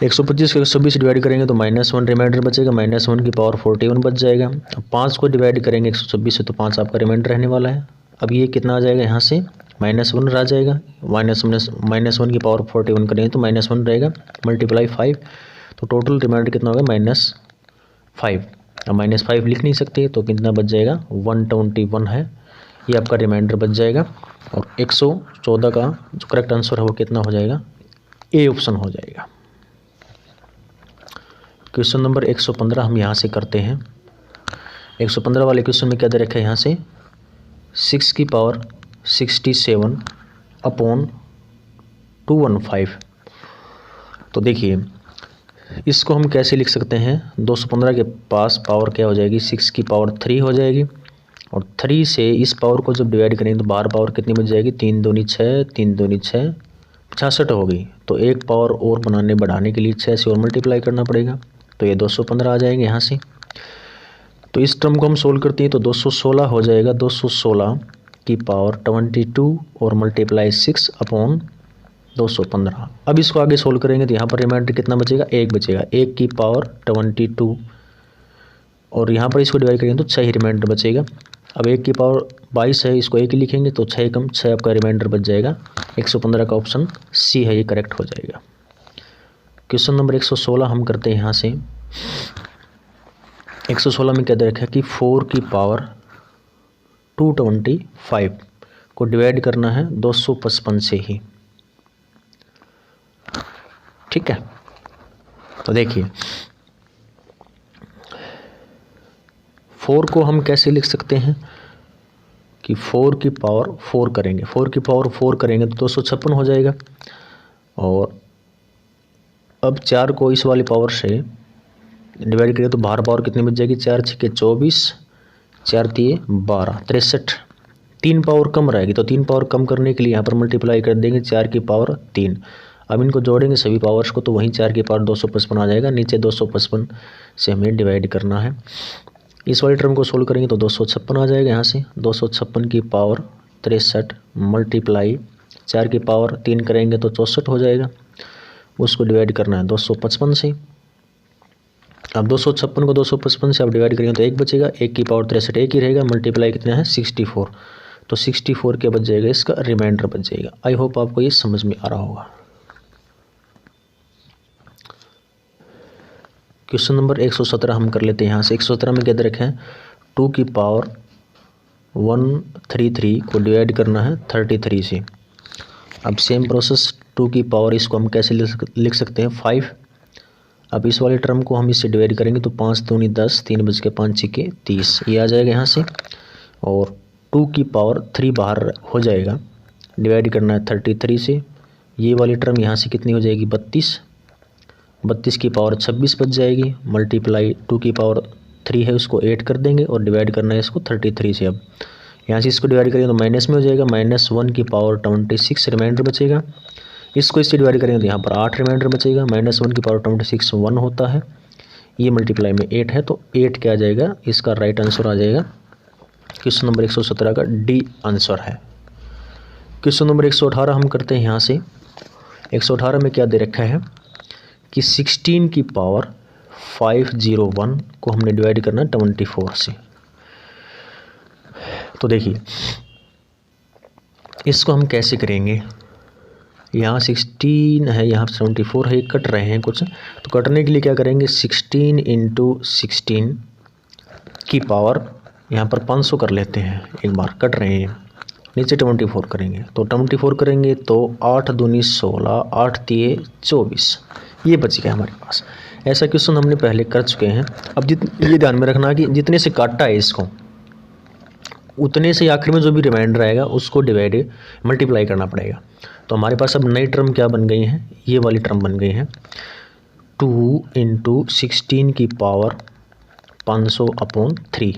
125 को 126 से डिवाइड करेंगे तो -1 रिमाइंडर बचेगा, -1 की पावर 41 बच जाएगा। अब 5 को डिवाइड करेंगे 126 से तो 5 आपका रिमाइंडर रहने वाला है। अब ये कितना आ जाएगा, यहाँ से -1 आ जाएगा, -1 की पावर 41 करेंगे तो -1 रहेगा, मल्टीप्लाई 5, तो टोटल रिमाइंडर कितना होगा -5। अब -5 लिख नहीं सकते तो कितना बच जाएगा 121 है, ये आपका रिमाइंडर बच जाएगा। और 114 का जो करेक्ट आंसर है वो कितना हो जाएगा, ए ऑप्शन हो जाएगा। क्वेश्चन नंबर 115 हम यहाँ से करते हैं। 115 वाले क्वेश्चन में क्या दे रखा है, यहाँ से 6 की पावर 67 अपॉन 215। तो देखिए इसको हम कैसे लिख सकते हैं, 215 के पास पावर क्या हो जाएगी 6 की पावर 3 हो जाएगी, और 3 से इस पावर को जब डिवाइड करेंगे तो बाहर पावर कितनी बच जाएगी, 3 दूनी 6, 3 दूनी 6, 66 होगी। तो एक पावर और बढ़ाने के लिए 6 से और मल्टीप्लाई करना पड़ेगा, तो ये 215 आ जाएंगे यहाँ से। तो इस टर्म को हम सोल्व करते हैं तो 216 हो जाएगा, 216 की पावर 22 और मल्टीप्लाई 6 अपॉन 215। अब इसको आगे सोल्व करेंगे तो यहाँ पर रिमाइंडर कितना बचेगा, 1 बचेगा, 1 की पावर 22 और यहाँ पर इसको डिवाइड करेंगे तो 6 ही रिमाइंडर बचेगा। अब 1 की पावर 22 है, इसको 1 ही लिखेंगे तो 6 कम 6 आपका रिमाइंडर बच जाएगा। 115 का ऑप्शन सी है, ये करेक्ट हो जाएगा। क्वेश्चन नंबर 116 हम करते हैं यहाँ से। 116 में क्या दे रखा है कि 4 की पावर 225 को डिवाइड करना है 255 से ही, ठीक है। तो देखिए 4 को हम कैसे लिख सकते हैं कि 4 की पावर 4 करेंगे, 4 की पावर 4 करेंगे तो 256 हो जाएगा। और अब 4 को इस वाली पावर से डिवाइड करें तो बाहर पावर कितनी बच जाएगी, 4 छक्के 24, 4 तिये 12, 63, 3 पावर कम रहेगी। तो 3 पावर कम करने के लिए यहाँ पर मल्टीप्लाई कर देंगे 4 की पावर 3। अब इनको जोड़ेंगे सभी पावर्स को तो वहीं 4 की पावर 255 आ जाएगा, नीचे 255 से हमें डिवाइड करना है। इस वाले टर्म को सोल्व करेंगे तो 256 आ जाएगा, यहाँ से 256 की पावर 63 मल्टीप्लाई 4 की पावर 3 करेंगे तो 64 हो जाएगा, उसको डिवाइड करना है 255 से। अब 256 को 255 से आप डिवाइड करेंगे तो 1 बचेगा, 1 की पावर 63 1 ही रहेगा, मल्टीप्लाई कितना है 64, तो 64 के बच जाएगा, इसका रिमाइंडर बच जाएगा। आई होप आपको ये समझ में आ रहा होगा। क्वेश्चन नंबर 117 हम कर लेते हैं यहाँ से। 117 में क्या दे रखे हैं, 2 की पावर 133 को डिवाइड करना है 33 से। अब सेम प्रोसेस 2 की पावर इसको हम कैसे लिख सकते हैं 5। अब इस वाले टर्म को हम इससे डिवाइड करेंगे तो 5 दूनी 10, 3 बज के 5 छिके 30, ये आ जाएगा यहाँ से। और 2 की पावर 3 बाहर हो जाएगा, डिवाइड करना है 33 से। ये वाली टर्म यहाँ से कितनी हो जाएगी 32, 32 की पावर 26 बच जाएगी, मल्टीप्लाई 2 की पावर 3 है उसको 8 कर देंगे और डिवाइड करना है इसको 33 से। अब यहाँ से इसको डिवाइड करेंगे तो माइनस में हो जाएगा, -1 की पावर 26 रिमाइंडर बचेगा। इसको इससे डिवाइड करेंगे तो यहाँ पर 8 रिमाइंडर बचेगा, -1 की पावर 26 1 होता है, ये मल्टीप्लाई में 8 है तो 8 क्या आ जाएगा, इसका राइट आंसर आ जाएगा। क्वेश्चन नंबर 117 का डी आंसर है। क्वेश्चन नंबर 118 हम करते हैं यहाँ से। 118 में क्या दे रखा है कि 16 की पावर 501 को हमने डिवाइड करना है 24 से। तो देखिए इसको हम कैसे करेंगे, यहाँ 16 है, यहाँ 74 है, कट रहे हैं कुछ, तो कटने के लिए क्या करेंगे 16 × 16 की पावर यहाँ पर 500 कर लेते हैं, एक बार कट रहे हैं, नीचे 24 करेंगे तो 24 करेंगे तो 8 दूनी 16, 8 तिये 24, ये बच गया हमारे पास। ऐसा क्वेश्चन हमने पहले कर चुके हैं। अब ये ध्यान में रखना कि जितने से काटा है इसको उतने से आखिर में जो भी रिमाइंडर आएगा उसको डिवाइड मल्टीप्लाई करना पड़ेगा। तो हमारे पास अब नई टर्म क्या बन गई हैं, ये वाली टर्म बन गई हैं 2 × 16 की पावर 500/3।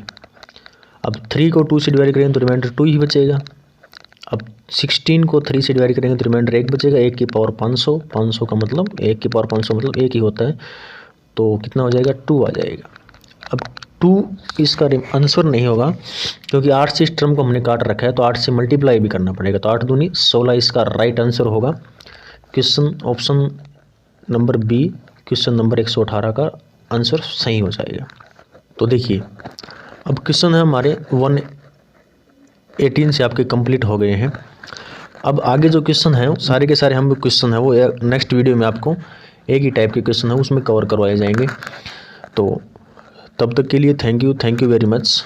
अब 3 को 2 से डिवाइड करेंगे तो रिमाइंडर 2 ही बचेगा। अब 16 को 3 से डिवाइड करेंगे तो रिमाइंडर 1 बचेगा। 1 की पावर 500, 500 का मतलब 1 की पावर 500 मतलब 1 ही होता है, तो कितना हो जाएगा 2 आ जाएगा। अब 2 इसका आंसर नहीं होगा क्योंकि 8 से इस टर्म को हमने काट रखा है, तो 8 से मल्टीप्लाई भी करना पड़ेगा, तो 8 दूनी 16 इसका राइट आंसर होगा। Question option number B, question number 118 का आंसर सही हो जाएगा। तो देखिए अब क्वेश्चन है हमारे 118 से आपके कंप्लीट हो गए हैं। अब आगे जो क्वेश्चन है सारे के सारे हम क्वेश्चन है वो नेक्स्ट वीडियो में आपको एक ही टाइप के क्वेश्चन है उसमें कवर करवाए जाएंगे। तो तब तक के लिए थैंक यू वेरी मच।